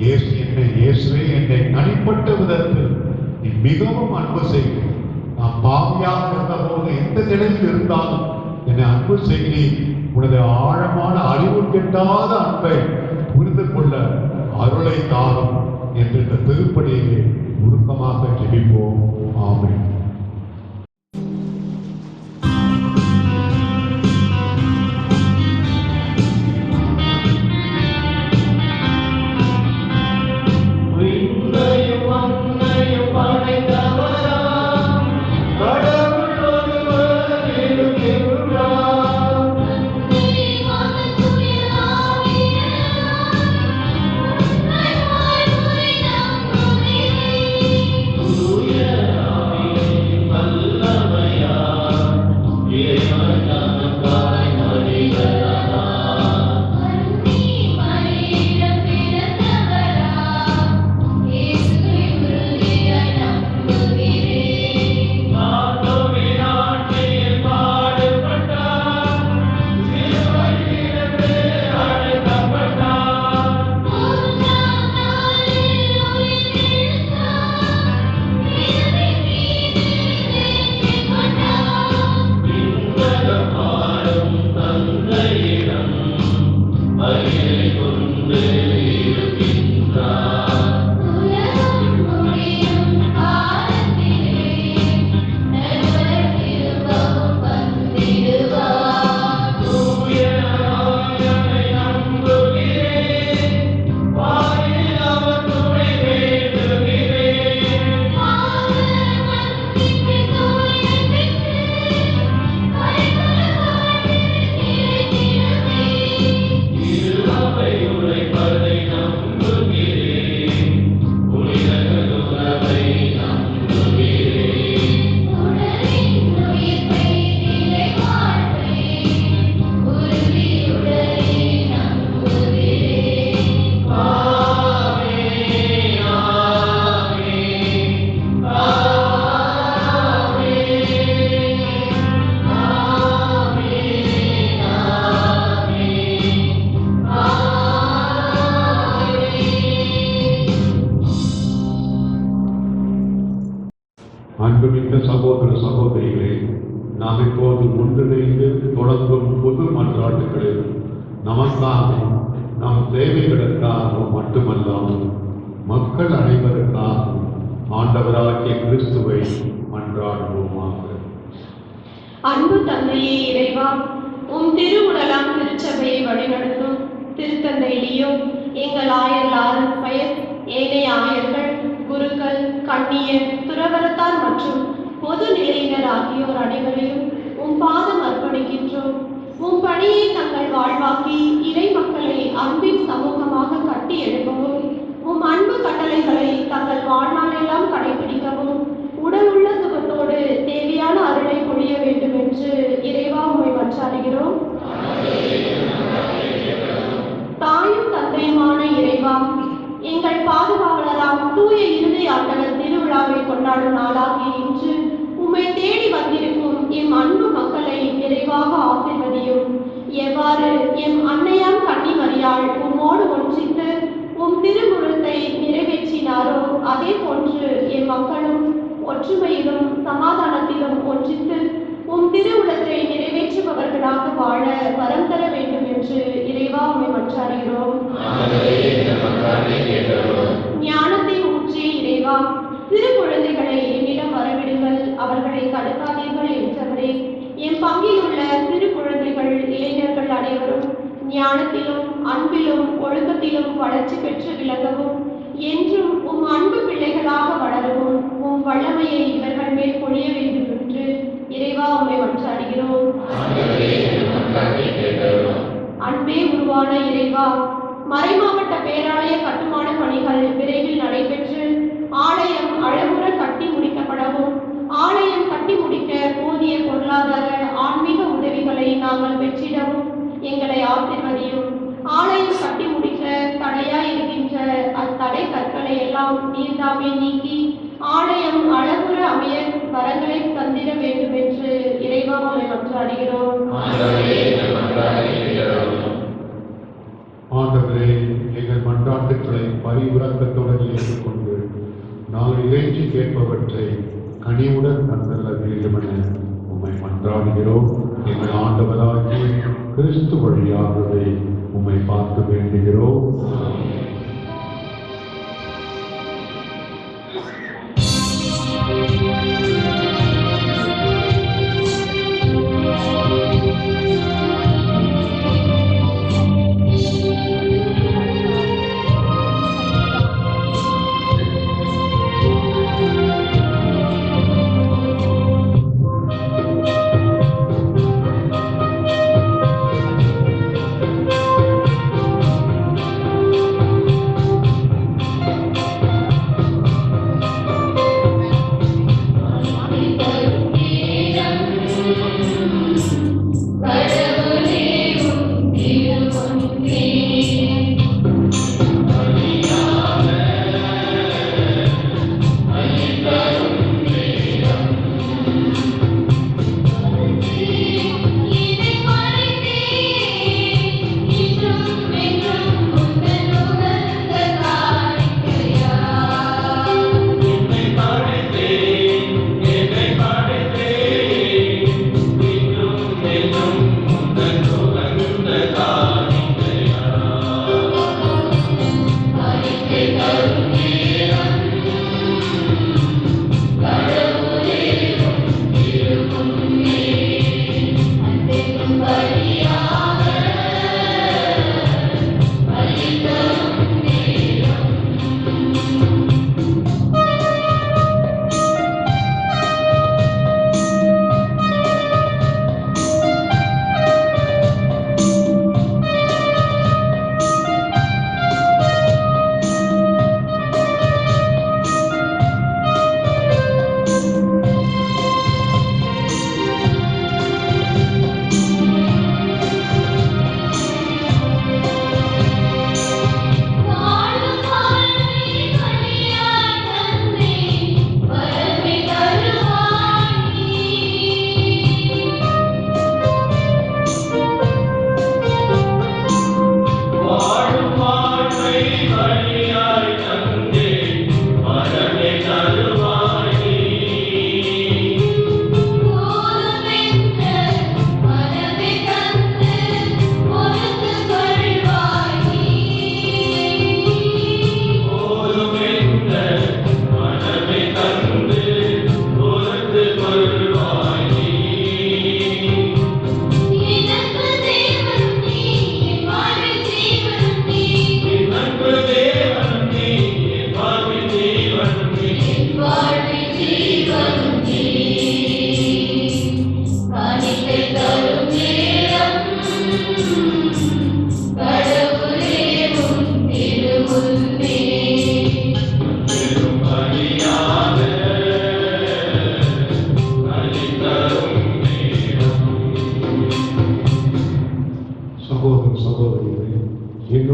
இயேசுவே என்னை தனிப்பட்ட விதத்தில் நீ மிகவும் அன்பு செய்வேன். நான் பாவியாக இருந்த போது எந்த நிலையில் இருந்தாலும் என்னை அன்பு செய்கிறேன். உனது ஆழமான அறிவு கெட்டாத அன்பை புரிந்து கொள்ள அருளை தாரும் என்று இந்த திருப்படியை உருக்கமாக ஜெபிப்போம். ஆமென். Hallelujah. அன்புமிக்க சகோதர சகோதரிகளே, நாம் இப்போது ஒன்றிணைந்து தொடங்கும் பொது மன்றாட்டுகளில் நமக்காகவும் நம் தேவைகளுக்காகவும் மட்டுமல்லாமல் மக்கள் அனைவருக்காகவும் ஆண்டவராகிய கிறிஸ்துவை மன்றாடுவோமாக. அன்பு தந்தையே இறைவா, உம் திருவுடலாம் திருச்சபையை வழிநடத்தும் திருத்தந்தை லியோ, எங்கள் ஆயர் லாரன்ஸ் பயஸ், ஏனைய ஆயர்கள், குருக்கள், கண்ணியர், துறவரத்தார் மற்றும் பொது நிலையினர் ஆகியோர் அனைவரையும் உம் பாதம் அர்ப்பணிக்கின்றோம். உம் பணியை தங்கள் வாழ்வாக்கி இறை மக்களை அன்பின் சமூகமாக கட்டி எழுப்பவும், உம் அன்பு கட்டளைகளை தங்கள் வாழ்நாளெல்லாம் கடைபிடிக்கவும், உடல் உள்ள சுகத்தோடு தேவையான அருளை பொழிய வேண்டும் என்று இறைவா உம்மை மன்றாடுகிறோம். தாயும் தந்தையுமான இறைவா, எங்கள் பாதுகாவலராம் தூய இறுதி ஆண்டவர் திருவிழாவை கொண்டாடும் நாளாகிய இன்று உம்மை தேடி வந்திருக்கும் எம் அன்பு மக்களை நிறைவாக ஆசீர்வதியும். எவ்வாறு எம் அன்னையாம் கன்னிமரியாள் உம்மோடு ஒன்றித்து உம் திருமுறத்தை நிறைவேற்றினாரோ அதே போன்று எம் மக்களும் ஒற்றுமையிலும் சமாதானத்திலும் ஒன்றித்து உம் திருவுளத்தை நிறைவேற்றுபவர்களாக வாழ வரம் தர வேண்டும் என்று இறைவா உம்மை மன்றாடுகிறோம். ஞானத்தை ஊற்றிய இறைவா, சிறு குழந்தைகளை என்னிடம் வரவிடுங்கள், அவர்களை தடுக்காதீர்கள் என்றவரே, என் பங்கில் உள்ள சிறு குழந்தைகள் இளைஞர்கள் அனைவரும் ஞானத்திலும் அன்பிலும் ஒழுக்கத்திலும் வளர்ச்சி பெற்று விளங்கவும், என்றும் உம் அன்பு பிள்ளைகளாக வளரவும் உம் வல்லமையை இவர்கள் மேல் பொழிய வேண்டும் என்று இறைவா உம்மை மன்றாடுகிறோம். அன்பே உருவான இறைவா, மறைமாவட்ட பேராலய கட்டுமான பணிகள் விரைவில் நடைபெற்று ஆலயம் அழகுற கட்டி முடிக்கப்படவும், ஆலயம் கட்டி முடிக்க போதிய பொருளாதார ஆன்மீக உதவிகளை நாங்கள் பெற்றிடவும் எங்களை ஆசீர்வதியும். ஆலயம் கட்டி முடிக்க தடையாய் இருக்கின்ற அத்தடை கற்களை எல்லாம் நீர்தாமே நீக்கி ஆலயம் அழகுற அமைய வரங்களை தந்திட வேண்டும் என்று இறைவா உம்மை மன்றாடுகிறோம். ஆண்டவரே, எங்கள் மன்றாட்டுக்களை பரிவுரக்கத்துடன் ஏற்றுக்கொண்டு நாங்கள் இறைஞ்சி கேட்பவற்றை கனிவுடன் தந்தல்ல வேண்டுமென உம்மை மன்றாடுகிறோம். எங்கள் ஆண்டவராகிய கிறிஸ்து வழியாகவே உம்மை பார்த்து வேண்டுகிறோம்.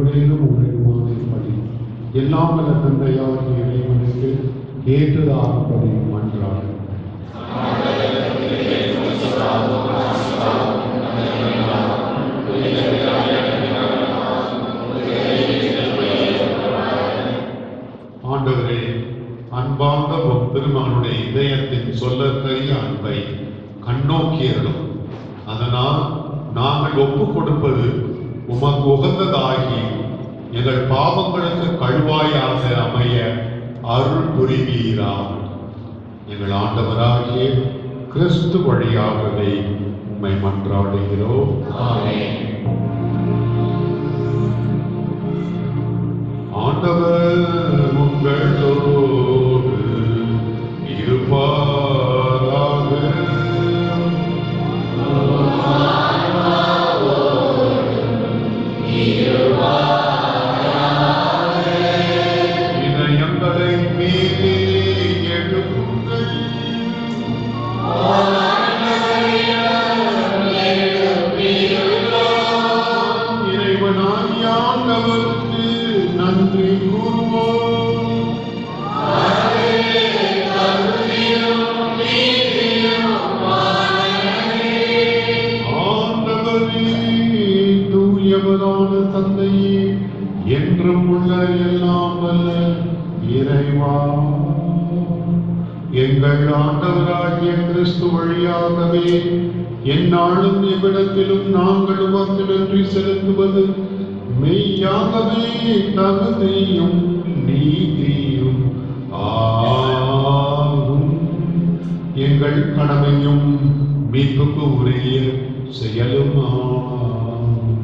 எங்களுடையதும் உங்களுக்குமானபடி எல்லாம் வல்ல தந்தையாகிய இறைவனுக்கு ஏற்றதாகப்படி மன்றாடு. ஆண்டவரே, அன்பார்ந்த திருமகனுடைய இதயத்தின் சொல்லத்தறிய அன்பை கண்ணோக்கியர்களும் அதனால் நாங்கள் ஒப்புக் கொடுப்பது உமக்கு உகந்ததாகி எங்கள் பாவங்களுக்கு கழுவாயாக அமைய அருள் புரிவீராக. எங்கள் ஆண்டவராகிய கிறிஸ்து வழியாகவே உம்மை மன்றாடுகிறோம். ஆண்டவர் உங்களோடு இருப்பாராக. இதயங்களை மீறி எழுப்புங்கள். இறைவனாகிய ஆண்டவருக்கு நன்றி கூறுவோம். ஆண்டவரே, தூயவரான தந்தையே, என்றும் உள்ள எல்லாம் வல்ல இறைவா, எங்கள் ஆண்டவராகிய கிறிஸ்து வழியாகவே எந்நாளும் எவ்விடத்திலும் நாங்கள் உமக்கு நன்றி செலுத்துவது மெய்யாகவே தகுதியும் நீதியும் ஆகும். எங்கள் கடமையும் மீட்புக்கு உரிய செயலும் ஆகும்.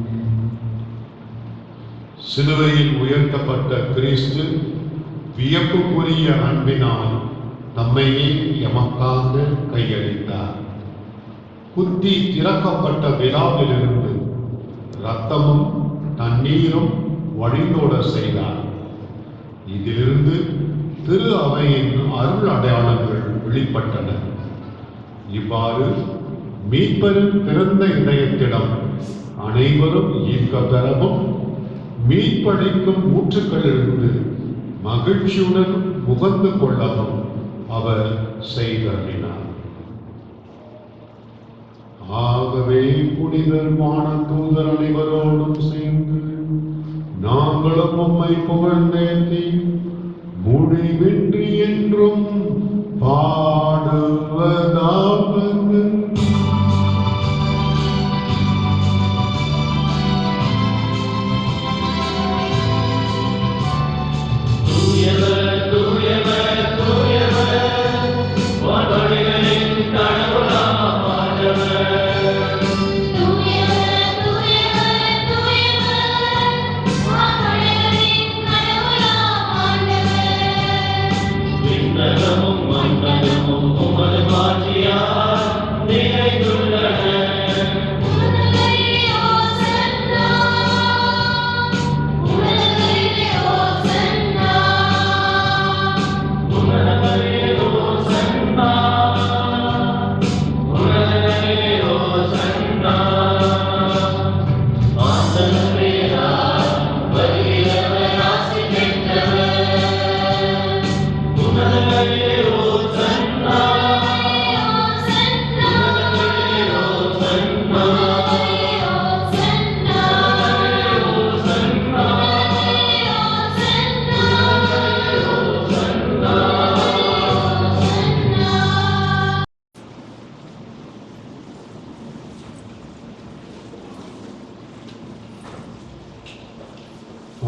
சிலுவையில் உயர்த்தப்பட்ட கிறிஸ்து வியப்புக்குரிய அன்பினால் தம்மையே எமக்காக கையளித்தார். குத்தி திறக்கப்பட்ட விழாவிலிருந்து இரத்தமும் தண்ணீரும் வழிந்தோட செய்தார். இதிலிருந்து திரு அவையின் அருள் அடையாளங்கள் வெளிப்பட்டன. இவ்வாறு மீட்பரின் திறந்த இதயத்திடம் அனைவரும் ஈர்க்க பெறவும் மீட்பளிக்கும் ஊற்றுக்களிலிருந்து மகிழ்ச்சியுடன் முகந்து கொள்ளவும் அவர் செய்தருளினார். ஆகவே புனிதர் வானதூதர் அனைவரோடும் சேர்ந்து நாங்களும் உம்மை புகழ்ந்தேத்தி முடிவின்றி என்றும் பாடுவதாவது.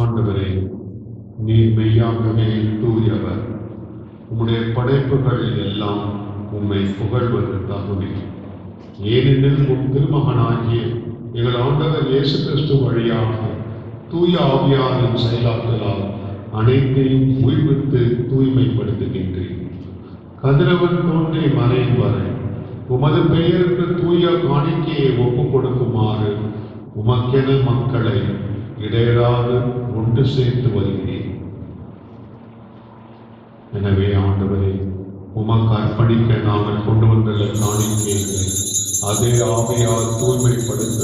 ஆண்டவரே, நீர் மெய்யாகவே தூயவர். உம்முடைய படைப்புகள் எல்லாம் உம்மை புகழ்வது தகுதி. ஏனெனில் உம் திருமகனாகிய எங்கள் ஆண்டவர் இயேசு கிறிஸ்து வழியாக தூய ஆவியாரின் செயலாற்றலால் அனைத்தையும் உய்வித்து தூய்மைப்படுத்துகின்றேன். கதிரவன் தோன்றி மறையும் வரை உமது பெயருக்கு தூய காணிக்கையை ஒப்புக் கொடுக்குமாறு உமக்கென மக்களை இடையராது ஒன்று சேர்த்து வருகிறேன். எனவே ஆண்டவரே, உமக்கு அர்ப்பணிக்க நாங்கள் கொண்டு வந்துள்ள காணிக்கைகளை அதே ஆவியால் தூய்மைப்படுத்த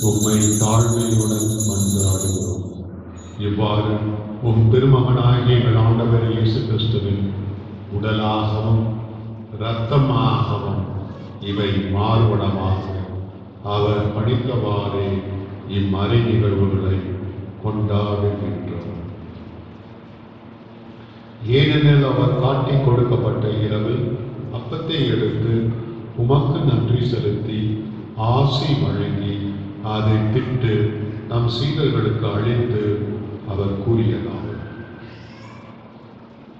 உம்மை தாழ்மையுடன் மன்றாடுகிறோம். இவ்வாறு உம் திருமகனாகிய எங்கள் ஆண்டவர் இயேசு கிறிஸ்துவின் உடலாகவும் இரத்தமாகவும் இவை மாறுபடமாக அவர் பணித்தவாறே இம்மறை நிகழ்வுகளை கொண்டாடுகின்றோம். ஏனெனில் அவர் காட்டிக் கொடுக்கப்பட்ட இரவில் அப்பத்தை எடுத்து உமக்கு நன்றி செலுத்தி ஆசி வழங்கி அதை பிட்டு நம் சீடர்களுக்கு அளித்து அவர் கூறியதாவது: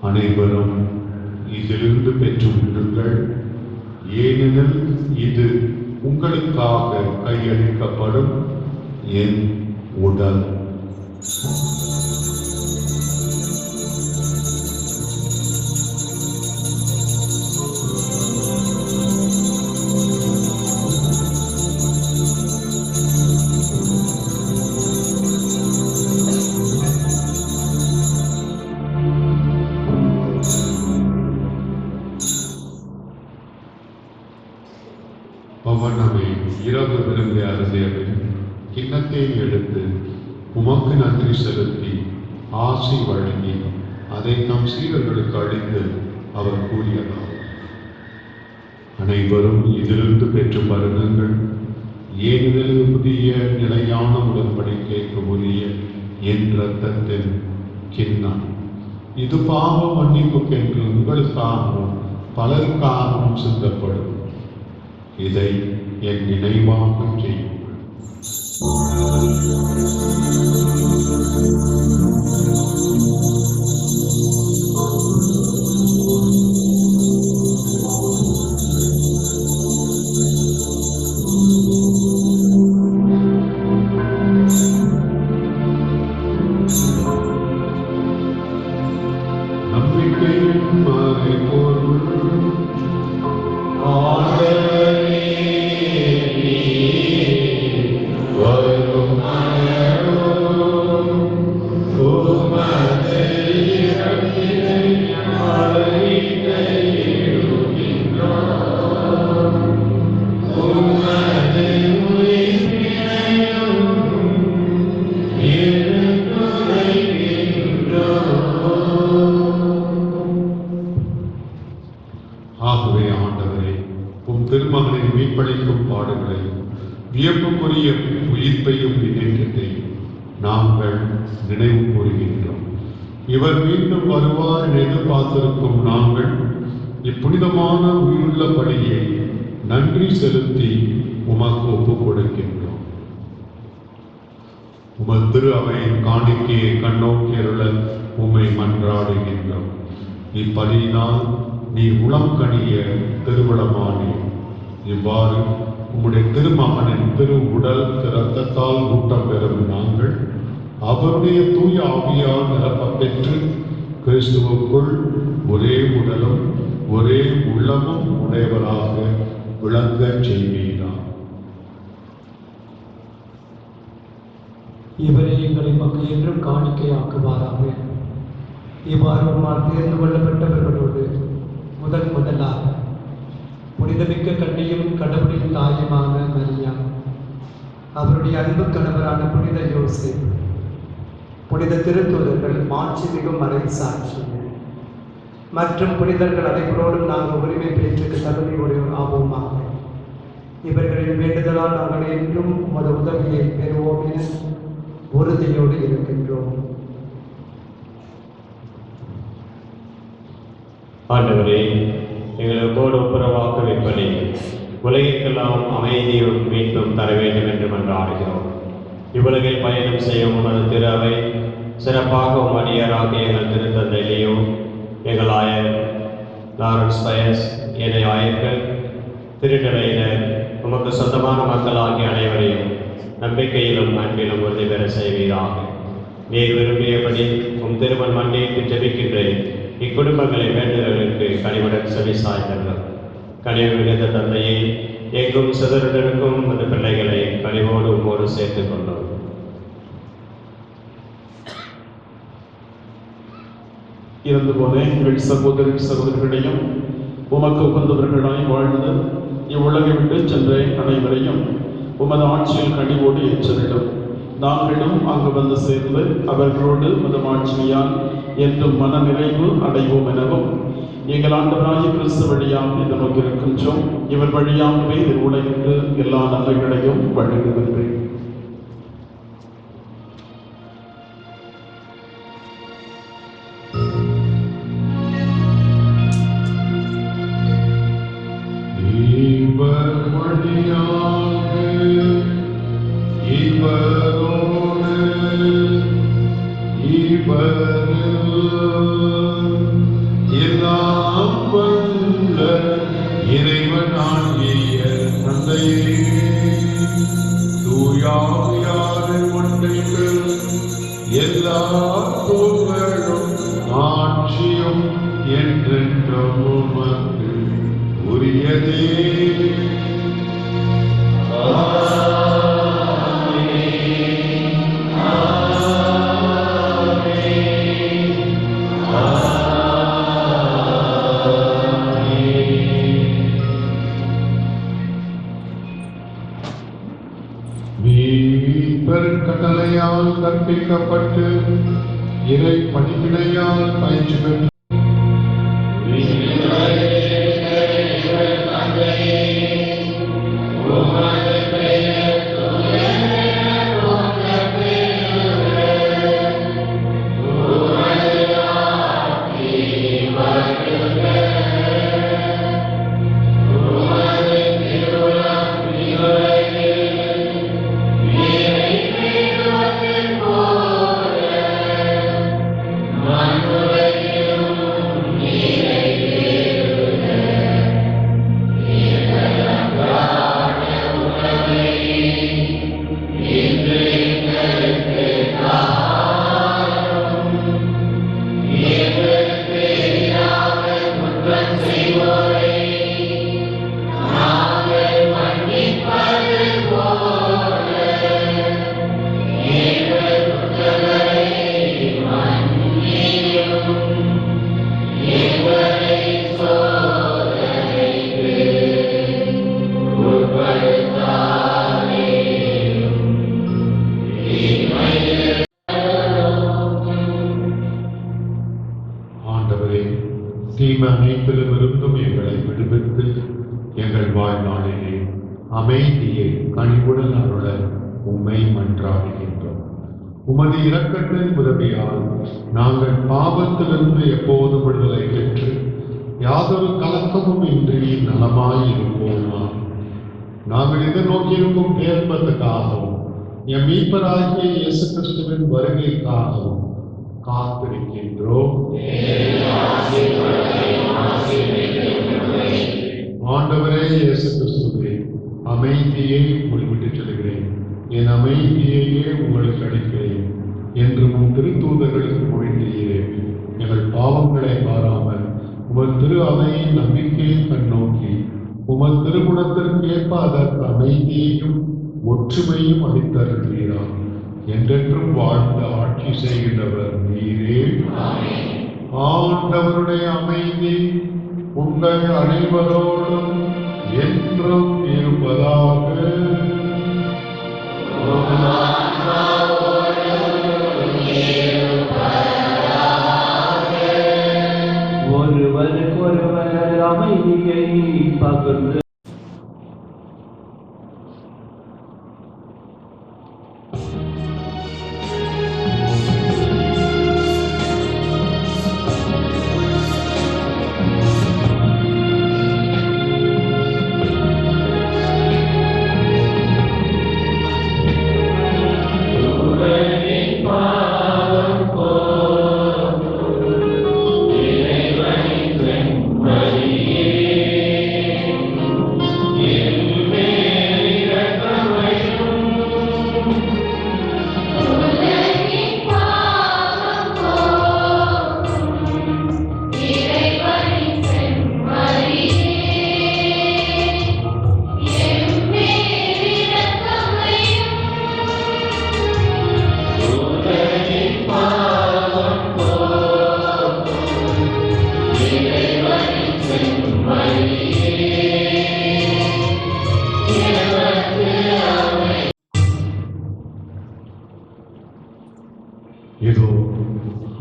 அனைவரும் இதிலிருந்து பெற்று உண்ணுங்கள், ஏனெனில் இது உங்களுக்காக கையளிக்கப்படும் என் உடல். பவனமே இரவு விரும்பி அருந்தியது கிண்ணத்தை எடுத்து உமக்கு நன்றி செலுத்தி ஆசி வழங்கி அதை நம் சீடர்களுக்கு அளித்து அவர் கூறியதாம்: அனைவரும் இதிலிருந்து பெற்று பருகுங்கள், ஏனெனில் புதிய நிலையான உடன்படிக்கைக்கு உரிய என் இரத்தத்தின் கிண்ணம். இது பாவ மன்னிப்புக்கென்று உங்களுக்காகவும் பலருக்காகவும் சிந்தப்படும். இதை என் நினைவாக செய்யுங்கள். நம்பிக்கையின் மறைபொருள் ஆகவே ஆண்டவரே, உம் திருமகனின் மீட்பளிக்கும் பாடுகளையும் வியப்புக்குரிய உயிர்ப்பையும் நினைக்கத்தையும் நாங்கள் நினைவு கூறுகின்றோம். இவர் மீண்டும் வருவார் என எதிர்பார்த்திருக்கும் நாங்கள் இப்புனிதமான உயிருள்ள பணியை நன்றி செலுத்தி உமக்கு ஒப்புக் கொடுக்கின்றோம். உமது திரு அவையின் காணிக்கையை கண்ணோக்கியருள உம்மை மன்றாடுகின்றோம். இப்பணியினால் நீ உளம் கனிய திருவிழமானே. இவ்வாறு உம்முடைய திருமகனின் திரு உடல் இரத்தத்தால் ஊட்டம் பெறும் நாங்கள் அவருடைய தூய ஆவியால் நிரப்பப் பெற்று கிறிஸ்துவுக்குள் ஒரே உடலும் ஒரே உள்ளமும் உடையவராக விளங்கச் செய்வீரார். இவரை எங்களை மக்கள் என்றும் காணிக்கையாக்குவாராக. இவ்வாறு உம்மால் தேர்ந்து கொள்ளப்பட்டவர்களோடு முதலாக புனிதமிக்க கண்ணியும் கடவுளின் தாயுமான மரியா, அவருடைய அன்பு கணவரான புனித யோசேப்பு, புனித திருத்தூதர்கள், மாட்சிமிகும் மறை சாட்சிகள் மற்றும் புனிதர்கள் அனைவரோடும் நாங்கள் உரிமை பேச்சுக்கு தகுதியுடைய ஆவோமாக. இவர்களின் வேண்டுதலால் நாங்கள் என்றும் உமது உதவியை பெறுவோம் என உறுதியோடு இருக்கின்றோம். ஆண்டவரே, எங்களோடு ஒப்புரவாக்க வைப்பதை உலகிற்கெல்லாம் அமைதியும் மீட்பும் தர வேண்டும் என்று மன்றாடுகிறோம். இவ்வுலகில் பயணம் செய்யும் உமது திரு அவை சிறப்பாக அடியாராகிய எங்கள் திருத்தந்தை லியோ, எங்கள் ஆயர் லாரன்ஸ் பயஸ், ஏனைய ஆயர்கள், திருநிலையினர், உமக்கு சொந்தமான மக்களாகிய அனைவரையும் நம்பிக்கையிலும் அன்பிலும் உறுதி பெற செய்வீராக. நீர் விரும்பியபடி உம் திருமண் மன்னிக்கு ஜெபிக்கின்றேன். இக்குடும்பங்களை வேண்டுதலுக்கு கனிவுடன் செவி சாய்ந்தர்கள். கனிவு மிகுந்த தந்தையை எங்கும் சிதறுடனுக்கும் அந்த பிள்ளைகளை கனிவோடு உம்மோடு சேர்த்துக் கொண்டோம். இறந்து போன எங்கள் சகோதரிகளையும் உமக்கு உகந்தவர்களாய் வாழ்ந்து இவ்வுலகை விட்டு சென்ற அனைவரையும் உமது ஆட்சியில் கனிவோடு ஏற்றரிடும். நாங்களும் அங்கு வந்து சேர்ந்து அவர்களோடு மதமாட்சிமையால் என்றும் மன நிறைவு அடைவோம் எனவும் எங்கள் ஆண்டவராகிய கிறிஸ்து வழியாக இதை நோக்கி இருக்கின்றோம். இவர் வழியாகவே இது உலகிற்கு எல்லா நன்மைகளையும் வழங்குகின்றேன். இவர் வழியாக இவரோடு இவரில் எல்லாம் வல்ல இறைவனாகிய தந்தையே, தூயாவியாரின் ஒன்றைகள் எல்லா புகழும் ஆட்சியும் என்றென்றும் உமக்கு உரியதே. கட்டளையால் கற்பிக்கப்பட்டு இறை பணிவிடையால் பயிற்சி பெற்று தீமை அனைத்திலுமிருந்தும் எங்களை விடுவித்து எங்கள் வாழ்நாளிலே அமைதியை கனிவுடன் அருள உம்மை மன்றாடுகின்றோம். உமது இரக்கத்தின் உதவியால் நாங்கள் பாவத்திலிருந்து எப்போது விடுதலை பெற்று யாதொரு கலக்கமும் இன்றி நலமாயிருப்போமா. நாங்கள் எதிர்நோக்கியிருக்கும் பேர்ப்பதற்காகவும் எம் மீட்பராகிய இயேசு கிறிஸ்துவின் வருகைக்காகவும் காத்திருக்கின்றோம். ஆண்டவரே இயேசு கிறிஸ்துவே, அமைதியை விட்டு செல்கிறேன், என் அமைதியையே உங்களுக்கு அளிக்கிறேன் என்று உன் திருத்தூதர்களுக்கு மொழிந்தீரேன். எங்கள் பாவங்களை பாராமல் உமது திரு அவையை நம்பிக்கையை கண்ணோக்கி உமது திருகுணத்திற்கேற்ப அதற்கு அமைதியையும் ஒற்றுமையும் அளித்தருள்வீராம். என்றென்றும் வாழ்ந்து ஆட்சி செய்கின்றவர் நீரே. ஆண்டவருடைய அமைதி உங்கள் அனைவரோடும் என்றும் இருப்பதாக. ஒருவருக்கொருவர் அமைதியை பகிர்ந்து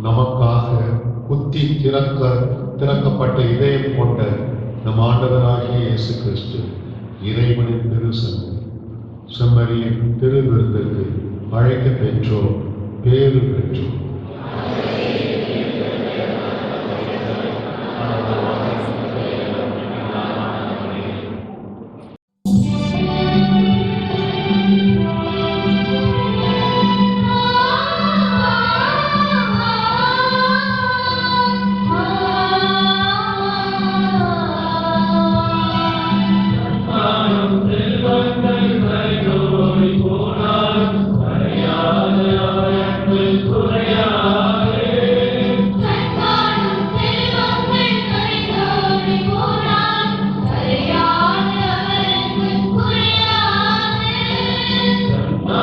நமக்காக குத்தி திறக்கப்பட்ட இதயம் கொண்ட நம் ஆண்டவராகிய இயேசு கிறிஸ்து இறைவனின் திருசங்கம் செம்மறியின் திருவிருந்துக்கு அழைக்க பெற்றோர், பேறு பெற்றோர்.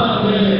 Amen.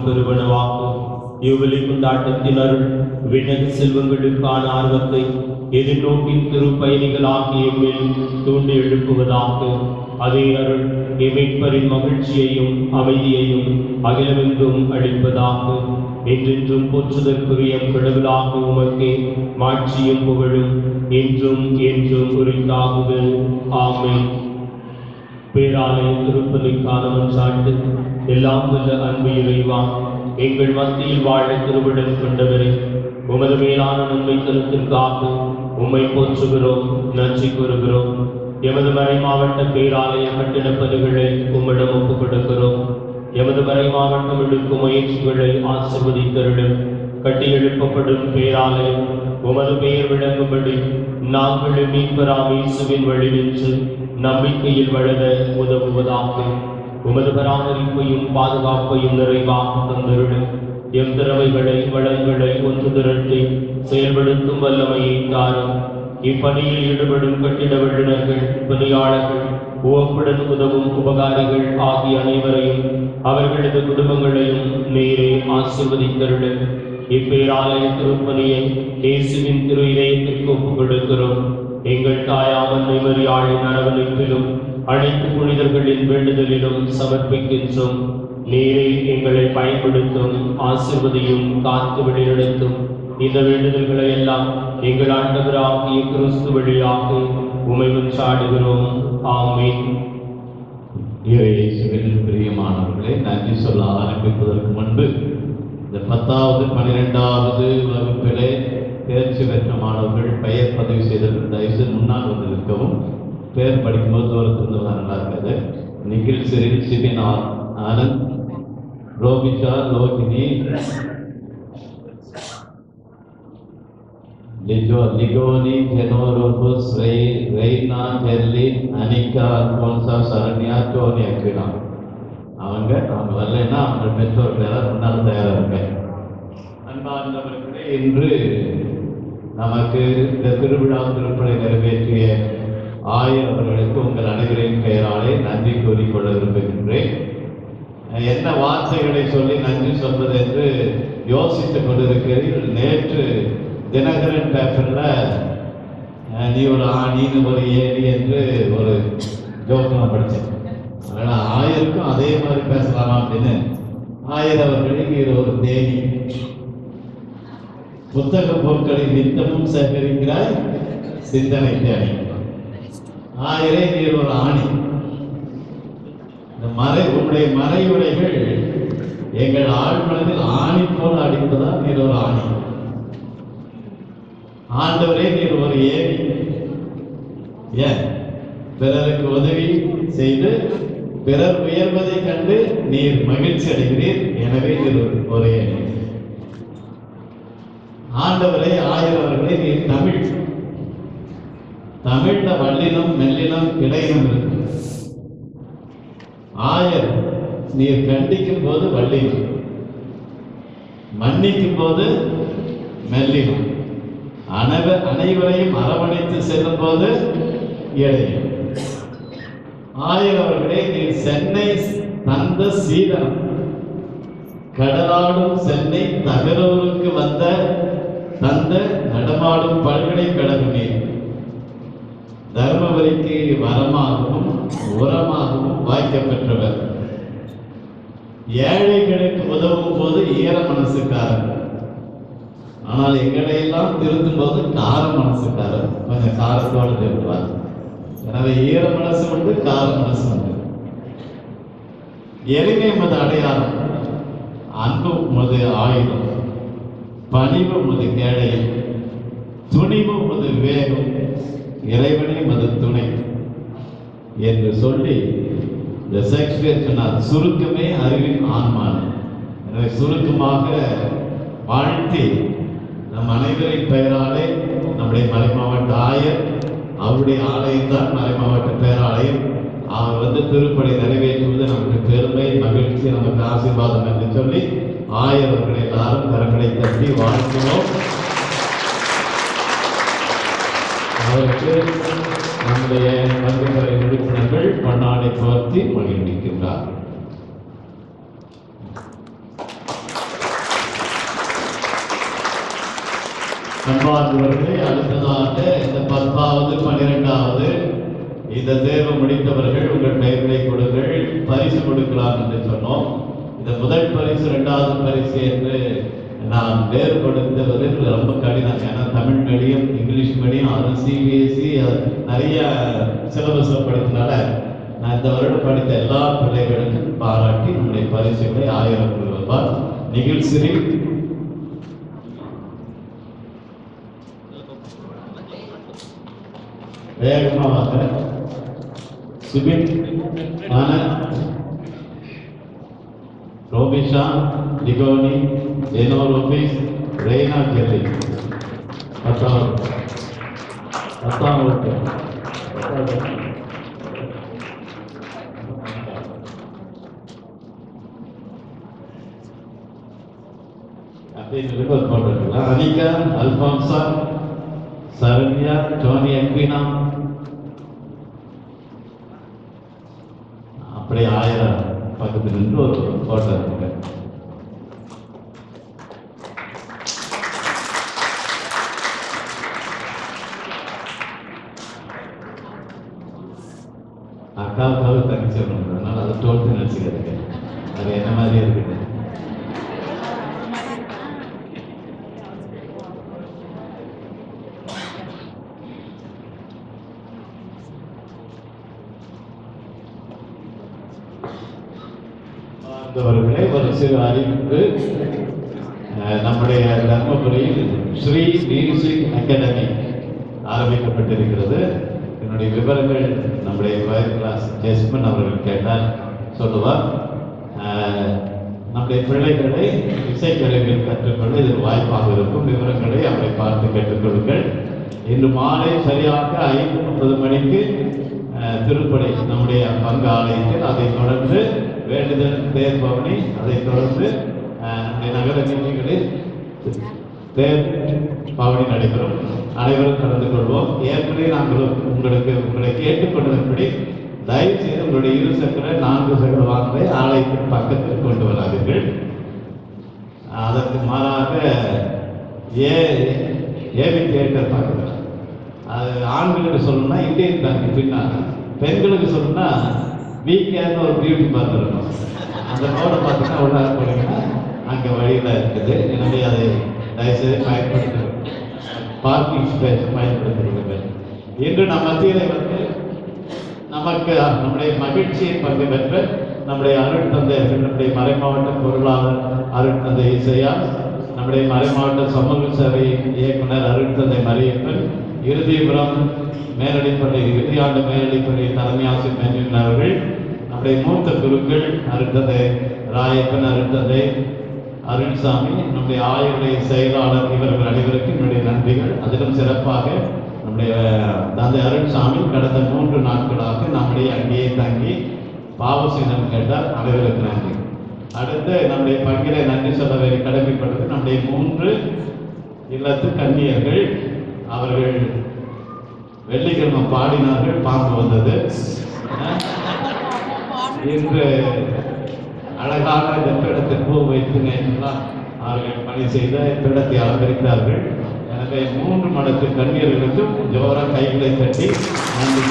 பெருவனவாக்கும். யூபிலி கொண்டாட்டத்தின் அருள் விண்ணக செல்வங்களுக்கான ஆர்வத்தை எதிர்நோக்கின் திருப்பயணிகள் ஆகிய மேல் தூண்டி எழுப்புவதாக. அதே அருள் மீட்பரின் மகிழ்ச்சியையும் அமைதியையும் அகிலமெங்கும் அளிப்பதாக. என்றென்றும் போற்றுதற்குரிய கடவுளாக உமக்கே மாட்சியும் புகழும் என்றும் என்றும் உரித்தாகுது. ஆமென். பேராலய திருப்பலிக்கான மன்றாட்டு. எல்லாம் வல்ல அன்பு இறைவா, எங்கள் மத்தியில் வாழ திருவிடம் கொண்டவரே, உமது மேலான நன்மை தருத்திற்காக உம்மை போற்றுகிறோம், நன்றி கூறுகிறோம். எமது மறை மாவட்ட பேராலய கட்டிடப் பணிகளை உம்மிடம் ஒப்புக் கொடுக்கிறோம். எமது மறை மாவட்டம் எடுக்கும் முயற்சிகளை ஆசிர்வதித்தருளும். கட்டி எழுப்பப்படும் பேராலயம் உமது பெயர் விளங்கும்படி நாங்கள் மீட்பராம் இயேசுவின் வழி நின்று நம்பிக்கையில் வளர உதவுவதாக. உமது பராமரிப்பையும் பாதுகாப்பையும் நிறைவாக தந்தருளும். எம் திறமைகளை வளங்களை ஒன்று திரட்டி செயல்படுத்தும் வல்லமையை தாரும். இப்பணியில் ஈடுபடும் கட்டிட வல்லுநர்கள், பணியாளர்கள், உவப்புடன் உதவும் உபகாரிகள் ஆகிய அனைவரையும் அவர்களது குடும்பங்களையும் நேரே ஆசீர்வதித்தருளும். இப்பேராலய திருப்பணியை இயேசுவின் திரு இதயத்திற்கு ஒப்புக் கொடுக்கிறோம். எங்கள் தாயாமன்னை மரியாளின் அரவணைப்பிலும் அனைத்து புனிதர்களின் வேண்டுதலிலும் சமர்ப்பிக்கின்றோம். நீரே எங்களை பயன்படுத்தும், ஆசீர்வதியும், காத்து வழிநடத்தும். இந்த வேண்டுதல்களை எல்லாம் எங்கள் ஆண்டவராகிய கிறிஸ்து வழியாக உம்மை மன்றாடுகிறோம். ஆமென். இயேசுவில் பிரியமானவர்களே, நன்றி சொல்ல ஆரம்பிப்பதற்கு முன்பு இந்த 10வது 12வது வகுப்பிலே தேர்ச்சி பெற்ற மாணவர்கள் பெயர் பதிவு செய்தவர்கள் தயவுசெய்து முன்னால் வந்து நிற்கவும். பேர் படிக்கும்போது தூரத்திலிருந்து நல்லா இருக்காது. நிகில் சிறில் சிபின் ஆனந்த், ரோபிஷா, லோகினி, லிகோனி, ஜெனோரோபஸ், ரெய்னா, ஜெர்லின், அனிகா, அல்போன்சா, சரண்யா, டோனி, அக்வினா. அவங்க வரலைன்னா அவங்க பெற்றோர் பேராக முன்னால் தயாராக இருக்க. அன்பார்ந்தவர்களே, இன்று நமக்கு இந்த திருவிழா திருப்பலை நிறைவேற்றிய ஆயர் அவர்களுக்கு உங்கள் அனைவரின் பெயராலே நன்றி கூறிக்கொள்ள விரும்புகின்றேன். என்ன வார்த்தைகளை சொல்லி நன்றி சொல்வது என்று யோசித்துக் கொண்டிருக்கிறீர்கள். நேற்று தினகரன் பேப்பரில் நீ ஒரு ஆணின்னு ஒரு ஏணி என்று ஒரு ஜோக்கமாக படித்தேன். அதனால் ஆயருக்கும் அதே மாதிரி பேசலாமா அப்படின்னு ஆயர் அவர்களே, நீர் ஒரு தேனி, புத்தக பொருட்களின் நித்தமும் சேகரிக்கிறாய், சிந்தனை தேனி. ஆயரே, நீர் ஒரு ஆணி. இந்த உன்னுடைய மறைவுரைகள் எங்கள் ஆழ்மனதில் ஆணி போல அடிப்பதால் நீர் ஒரு ஆணி. ஆண்டவரே, நீர் ஒரு ஏணி. ஏன்? பிறருக்கு உதவி செய்து பிறர் உயர்வதை கண்டு நீர் மகிழ்ச்சி அடைகிறீர். எனவே நீர் ஒரு ஏணி. ஆண்டவரே, ஆயர் அவர்களே, நீர் தமிழ். தமிழ்ல வல்லினம், மெல்லினம், இடையினம் இருக்கு. ஆயர், நீர் கண்டிக்கும் போது வல்லினம், மன்னிக்கும் போது மெல்லினம், அனைவரையும் அரவணைத்து செல்லும் போது இடையினம். ஆயர் அவர்களே, நீர் சென்னை தந்த சீதனம், கடலாடும் சென்னை தகரூருக்கு தந்த நடமாடும் பல்கலைக்கழக நீர். தர்மபுரிக்கு வரமாகவும் உரமாகவும் வாய்க்கப்பெற்றவர். ஏழைகளுக்கு உதவும் போது ஈர மனசுக்காரர், ஆனால் எங்களை எல்லாம் திருத்தும் போது கார மனசுக்காரர். கொஞ்சம் காரத்தோடு திருத்துவார். எனவே ஈர மனசு உண்டு, கார மனசு உண்டு. எளிமை மது அடையாளம், அன்பு மது ஆயுதம், பணிவு மது கேடயம், துணிவு மது விவேகம், இறைவனே மது துணை என்று சொல்லி இந்த ஷேக்ஸ்பியர் சொன்னார், சுருக்கமே அறிவின் ஆன்மான். எனவே சுருக்கமாக வாழ்த்தி நம் அனைவரின் பெயராலே நம்முடைய மறை மாவட்ட ஆயர், அவருடைய ஆலயம் தான் மறை மாவட்ட பேராலயம். அவர் திருப்பணி நிறைவேற்றுவது நமக்கு பெருமை, மகிழ்ச்சி, நமக்கு ஆசீர்வாதம் என்று சொல்லி ஆயர் அவர்களை எல்லாரும் கரங்களை தட்டி வாழ்த்துவோம். அவருக்கு நம்முடைய பங்குமுறை உறுப்பினர்கள் பொன்னாடை போர்த்தி மகிழ்விக்கின்றார். அன்பார்ந்தவர்களே, அடுத்ததாக இந்த 10வது 12வது இந்த தேர்வு முடித்தவர்கள் உங்கள் பெயர்களை கொடுங்கள், பரிசு கொடுக்கலாம் என்று சொன்னோம். இந்த முதல் பரிசு 2வது பரிசு என்று நான் வேறுபடுத்துவதில் ரொம்ப கடினம். ஏன்னா தமிழ் மீடியம், இங்கிலீஷ் மீடியம், அது சிபிஎஸ்சி நிறைய சிலபஸை படித்தனால நான் இந்த வருடம் படித்த எல்லா பிள்ளைகளுக்கும் பாராட்டி நம்முடைய பரிசுகளை 1000 ரூபாய் நிகழ்ச்சி வேகமாக சுபின் ஆனந்த், ரோபிஷா, டிகோனி, ஜெனோ ரோபிஸ், ரெய்னா ஜெல்லி 10வது. அப்படின்னு ஒரு போட்டோ இருக்கலாம். அனிகா, அல்பான்சா, சரண்யா, டோனி எக்வினா, அப்படியே 1000 பக்கத்துல இருந்து ஒரு போட்டோ இருக்குங்க. அக்காவுக்காக தனிச்சு அதனால அதை தோல்வி நினைச்சுக்கிறதுங்க. அது என்ன மாதிரி இருக்குது. அவர்களே, ஒரு சிறு அறிவிப்பு. நம்முடைய தர்மபுரியில் ஸ்ரீ மியூசிக் அகாடமி ஆரம்பிக்கப்பட்டிருக்கிறது. என்னுடைய விவரங்கள் நம்முடைய வயர் கிளாஸ் ஜெஸ்மன் அவர்கள் கேட்டால் சொல்லுவார். நம்முடைய பிள்ளைகளை இசைக்கருவிகள் கற்றுக்கொள்ள இது வாய்ப்பாக இருக்கும். விவரங்களை அவரை பார்த்து கேட்டுக்கொள்ளுங்கள். இன்று மாலை சரியாக 5:30 மணிக்கு திருப்படை நம்முடைய பங்கு ஆலயத்தில், அதைத் தொடர்ந்து வேண்டுதல் தேர் பவனி, அதைத் தொடர்ந்து நகர நிகழ்ச்சிகளில் தேர் பவனி நடைபெறும். அனைவரும் கலந்து கொள்வோம். ஏற்கனவே நாங்கள் உங்களை கேட்டுக்கொண்டதன்படி தயவு செய்து உங்களுடைய 2 சக்கர 4 சக்கர வாகனத்தை ஆலயத்தின் பக்கத்தில் கொண்டு வராதீர்கள். அதற்கு மாறாக ஏவி தியேட்டர் பக்கத்தில், அது ஆண்களுக்கு சொல்லணும்னா இந்தியன் பேங்க் பின்னால், பெண்களுக்கு சொல்லணும்னா வீக்கேர்னு ஒரு பியூட்டி பார்லர் இருக்கும். அந்த ரோடை பார்த்தீங்கன்னா உள்ளார போனீங்கன்னா அங்கே வழியில் இருக்குது. எனவே அதை தயவுசெய்து பயன்படுத்த பார்க்கிங் ஸ்பேஸ் பயன்படுத்துகிறீர்கள். இன்று நம் மத்தியில் நமக்கு நம்முடைய மகிழ்ச்சியை பங்கு பெற்ற நம்முடைய அருட்தந்தையர்கள், நம்முடைய மறைமாவட்ட பொருளாளர் அருட்தந்தை இசையா, நம்முடைய மறைமாவட்ட சமூக சேவை இயக்குனர் அருட்தந்தை மரியப்பன், இறுதிபுரம் மேலடிப்பள்ளி இறுதியாண்டு மேலடிப்பள்ளி தலைமை ஆசிரியர் மென்யூன் அவர்கள், நம்முடைய மூத்த குருக்கள் அருட்தந்தை ராயப்பன், அருட்தந்தை அருண்சாமி, நம்முடைய ஆயுடைய செயலாளர், இவர்கள் அனைவருக்கும் என்னுடைய நன்றிகள். அதிலும் சிறப்பாக நம்முடைய தந்தை அருண்சாமி கடந்த 3 நாட்களாக நம்முடைய அங்கேயே தங்கி பாவசீனம் கேட்டார். அனைவருக்கு நன்றி. அடுத்து நம்முடைய பங்கிலே நன்றி சொல்ல கடமைப்படுது நம்முடைய 3 இல்லத்து கன்னியர்கள். அவர்கள் வெள்ளிக்கிழமை பாடினார்கள், பாம்பு வந்தது. இன்று அழகான இந்த பீடத்தில் பூ வைத்து நேற்றெல்லாம் அவர்கள் பணி செய்த பீடத்தை அலங்கரித்தார்கள். எனவே 3 மடத்து கன்னியர்களுக்கும் ஜோரா கைகளை தட்டி நன்றி.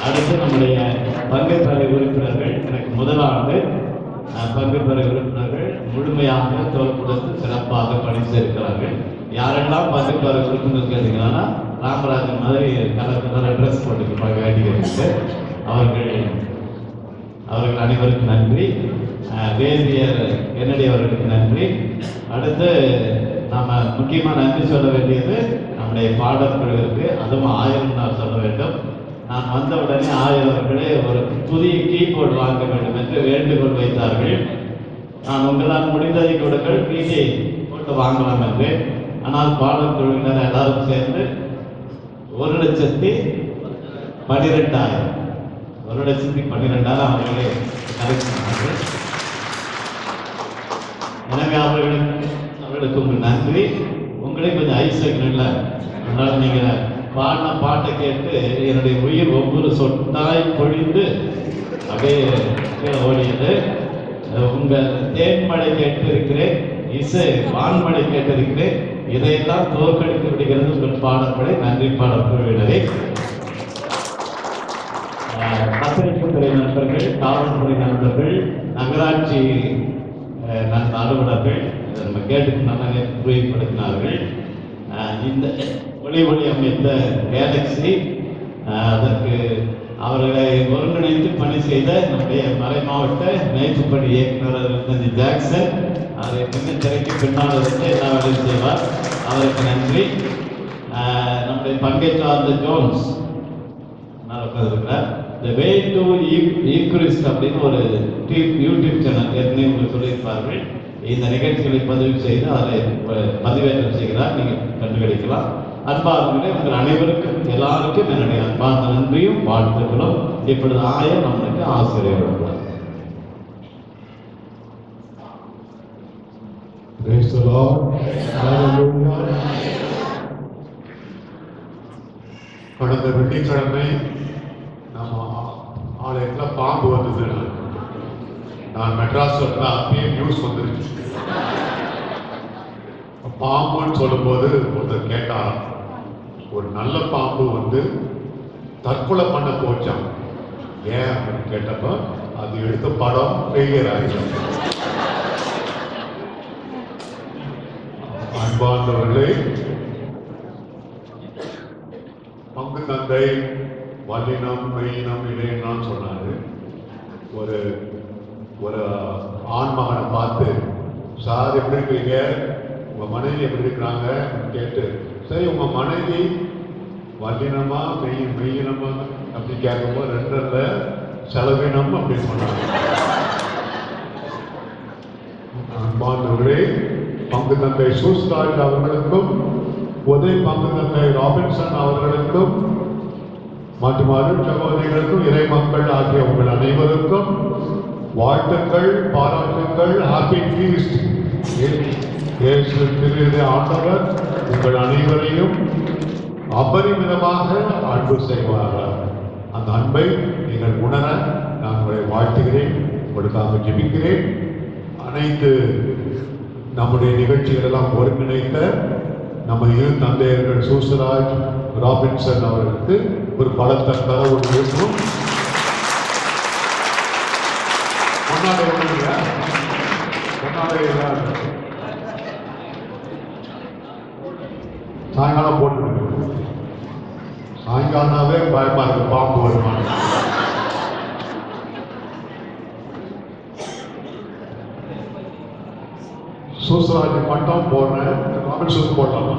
அடுத்து நம்முடைய பங்குப்பெற உறுப்பினர்கள், எனக்கு முதலாண்டு பங்குப்பெற உறுப்பினர்கள் முழுமையாக தோல் கொடுத்து சிறப்பாக பணி செய்திருக்கிறார்கள். யாரெல்லாம் பங்குப்பெற உறுப்பினர் கேட்டீங்கன்னா ராமராஜன் மாதிரி கலர் ட்ரெஸ் போட்டுக்க வேண்டியிருக்கு. அவர்கள் அனைவருக்கும் நன்றி. வேதியர் கென்னடி அவர்களுக்கு நன்றி. அடுத்து நாம் முக்கியமாக நன்றி சொல்ல வேண்டியது நம்முடைய பாடல்களுக்கு, அதுவும் 1000 நான் சொல்ல வேண்டும். நான் வந்த உடனே 1000 அவர்களே ஒரு புதிய கீபோர்டு வாங்க வேண்டும் என்று வேண்டுகோள் வைத்தார்கள். நான் உங்களால் முடிந்ததை கொடுங்கள், பிடி போட்டு வாங்கலாம் என்று. ஆனால் பாடல் குழுவினர் எல்லாரும் சேர்ந்து 1,12,000 அவர்களே கலெக்ட் பண்ணார்கள். எனவே அவர்களுக்கு உங்கள் நன்றி. உங்களே கொஞ்சம் ஐஸ் வைக்கணும்ல, அதனால் நீங்கள் பாடின பாட்டை கேட்டு என்னுடைய உயிர் ஒவ்வொரு சொட்டாய் பொழிந்து அப்படியே ஓடியது. உங்கள் தேன்மழை கேட்டு இருக்கிறேன், இசை வான்மழை கேட்டிருக்கிறேன். இதையெல்லாம் தோற்கடித்து விடுகிறது உங்கள் பாடல்களை. நன்றி பாடல் குழுவினரே. பத்திரிகைத்துறை நண்பர்கள், காவல்துறை நண்பர்கள், நகராட்சி அலுவலர்கள் நம்ம கேட்டுக்கு நல்லா புரியப்படுத்தினார்கள். இந்த ஒளி அமைத்த கேலக்ஸி, அதற்கு அவர்களை ஒருங்கிணைத்து பணி செய்த நம்முடைய மறை மாவட்ட மேய்ப்புப்பணி இயக்குநர் ஜாக்சன், அதை திரைக்கு பின்னால் இருந்து எல்லா வேலையும் செய்வார். அவருக்கு நன்றி. நம்முடைய பங்கை சார்ந்த ஜோன்ஸ் இருக்கிறார். த வே டு ஈக்ரிஸ்ட் அப்படின்னு ஒரு யூடியூப் சேனல் ஏற்கனவே உங்களுக்கு சொல்லியிருப்பார்கள். இந்த நிகழ்ச்சிகளை பதிவு செய்து அதை பதிவேற்றம் செய்கிறார், நீங்கள் கண்டுகளிக்கலாம். அன்பார்ந்தவர்களே, உங்கள் அனைவருக்கும் எல்லாருக்கும் என்னுடைய அன்பார்ந்த நன்றியும் வாழ்த்துக்களும். இப்பொழுது ஆயர் நம்மளுக்கு ஆசிரியர் வருவார். கடந்த வெள்ளிக்கிழமை நம்ம ஆலயத்தில் பாம்பு வந்தது. நான் மெட்ராஸ்ல இருந்தா அப்பயே நியூஸ் வந்துருச்சு. பாம்புன்னு சொல்லும்போது ஒருத்தர் கேட்டாராம், ஒரு நல்ல பாம்பு வந்து தற்கொலை பண்ண போச்சான், ஏன் அப்படின்னு கேட்டப்ப அது எடுத்த படம் ஃபெயிலியர் ஆகிடும். அன்பார்ந்தவர்களே, பங்கு தந்தை வல்லினம் மெய்யினம் இடையினம் சொன்னாரு. ஒரு ஒரு ஆண்மகனை பார்த்து, சார் எப்படி இருக்கீங்க, உங்க மனைவி எப்படி இருக்கிறாங்க கேட்டு, சரி உங்க மனைவி வல்லினமா மெய்யினமா அப்படி கேட்கும்போது ரெண்டல்ல செலவினம் அப்படின்னு சொன்னாங்க. அன்பார்ந்தவர்களே, பங்கு தந்தை சூஸ்ராஜ் அவர்களுக்கும் உதவி பங்கு தந்தை ராபின்சன் அவர்களுக்கும் மற்றும் அருள் சகோதரிகளுக்கும் இறை மக்கள் ஆகிய உங்கள் அனைவருக்கும் வாழ்த்துக்கள், பாராட்டுக்கள். Happy feast. ஆண்டவர் உங்கள் அனைவரையும் அபரிமிதமாக அன்பு செய்வார்கள். அந்த அன்பை நீங்கள் உணர நான் உங்களை வாழ்த்துகிறேன், உங்களுக்காக ஜெபிக்கிறேன். அனைத்து நம்முடைய நிகழ்ச்சிகள் எல்லாம் ஒருங்கிணைத்த நம்ம இரு தந்தையர்கள் சூசராஜ் ராபின்சன் அவர்களுக்கு ஒரு பலத்த கரவொலி இருக்கும். சாயங்காலம் போட்டு சாயங்காலம்னாவே பயமா இருக்கு, பாம்பு வருமானம். சூசராஜ் மட்டும் போடுறேன், ராபின்சன் போடலாமா?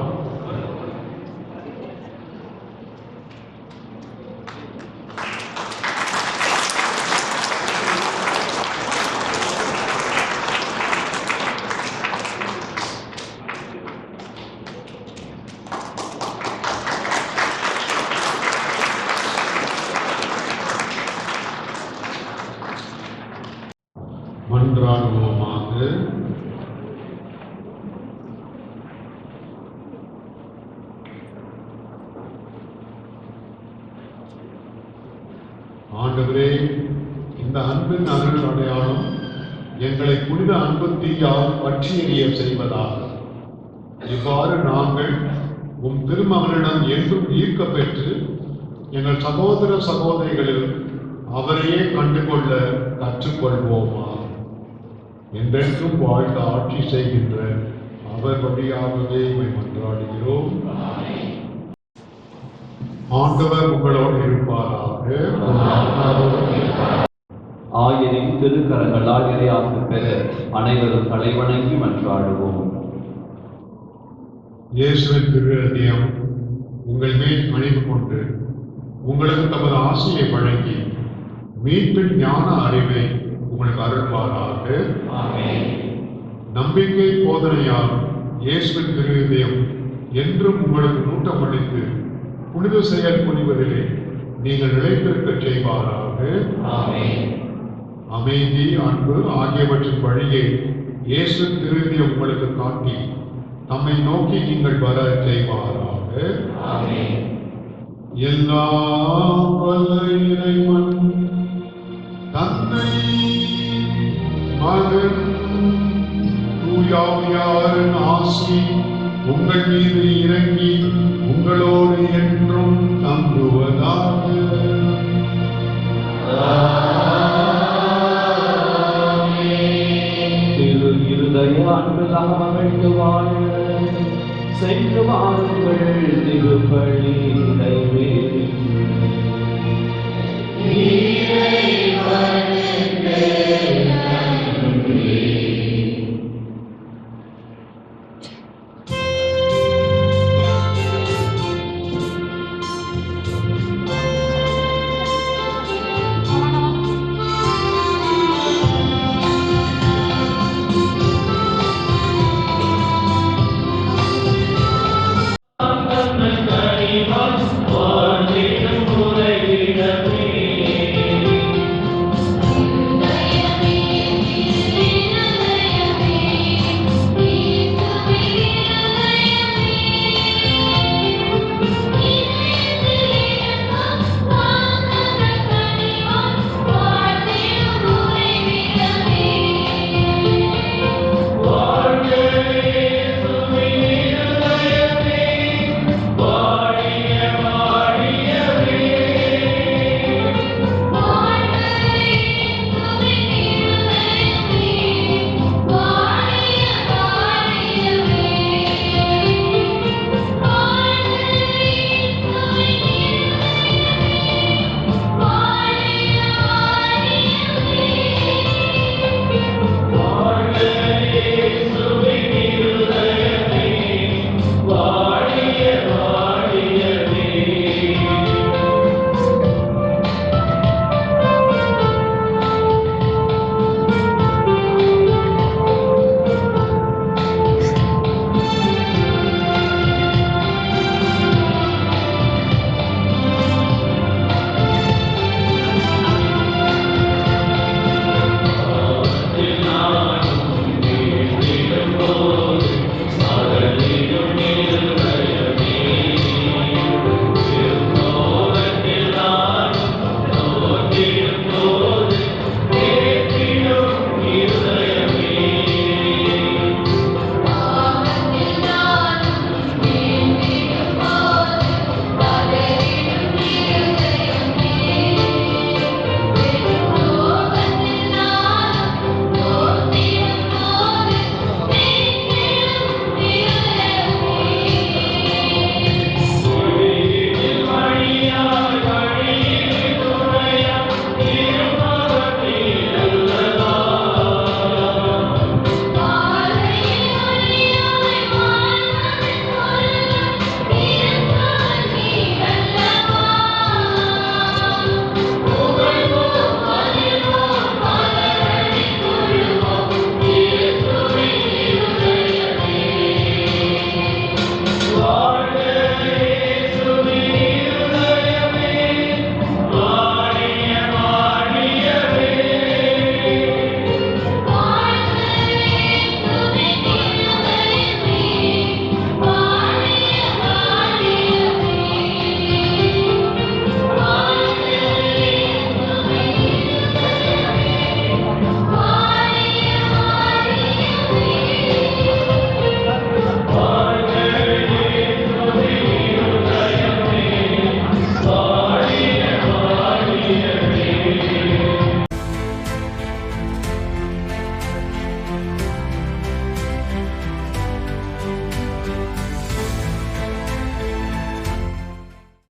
மன்றாடுவோமாக. ஆண்டவரே, இந்த அன்பின் அருள் அடையாளம் எங்களை புனித அன்பு தீயால் பற்றி எறிய செய்வதாக. இவ்வாறு நாங்கள் உம் திருமகனிடம் என்றும் ஈர்க்க பெற்று எங்கள் சகோதர சகோதரிகளில் அவரையே கண்டுகொள்ள கற்றுக்கொள்வோமா. என்றென்றும் வாழ்ந்து ஆட்சி செய்கின்ற அவர் வழியாகவே மன்றாடுகிறோம். ஆண்டவர் உங்களோடு இருப்பாராக. ஆயரின் திருக்கரங்களால் இறையாக்கு பெற அனைவரும் தலைவணங்கி மன்றாடுவோம். இயேசுவின் திருஹிருதயம் உங்கள் மேல் அணிவு கொண்டு உங்களுக்கு தமது ஆசையை வழங்கி மீட்பின் ஞான அறிவை உங்களுக்கு அருள்வாராக. நம்பிக்கை போதனையால் இயேசுவின் திருஹிருதயம் என்றும் உங்களுக்கு நூட்டமளித்து புனித செயல் புரிவதிலே நீங்கள் நிலைத்திருக்க செய்வாராக. அமைதி, அன்பு ஆகியவற்றின் வழியை இயேசுவின் திருஹிருதயம் உங்களுக்கு காட்டி நம்மை நோக்கி நீங்கள் வர செய்வாராக. எல்லாம் வல்ல இறைவன் தந்தை, மகன், தூய ஆவியாரின் ஆசி உங்கள் மீது இறங்கி உங்களோடு என்றும் தங்குவதாக. திரு இருதய அன்புதாமட்டு வாழ சென்று வாருங்கள் திருப்பலி நிறைவேறும்.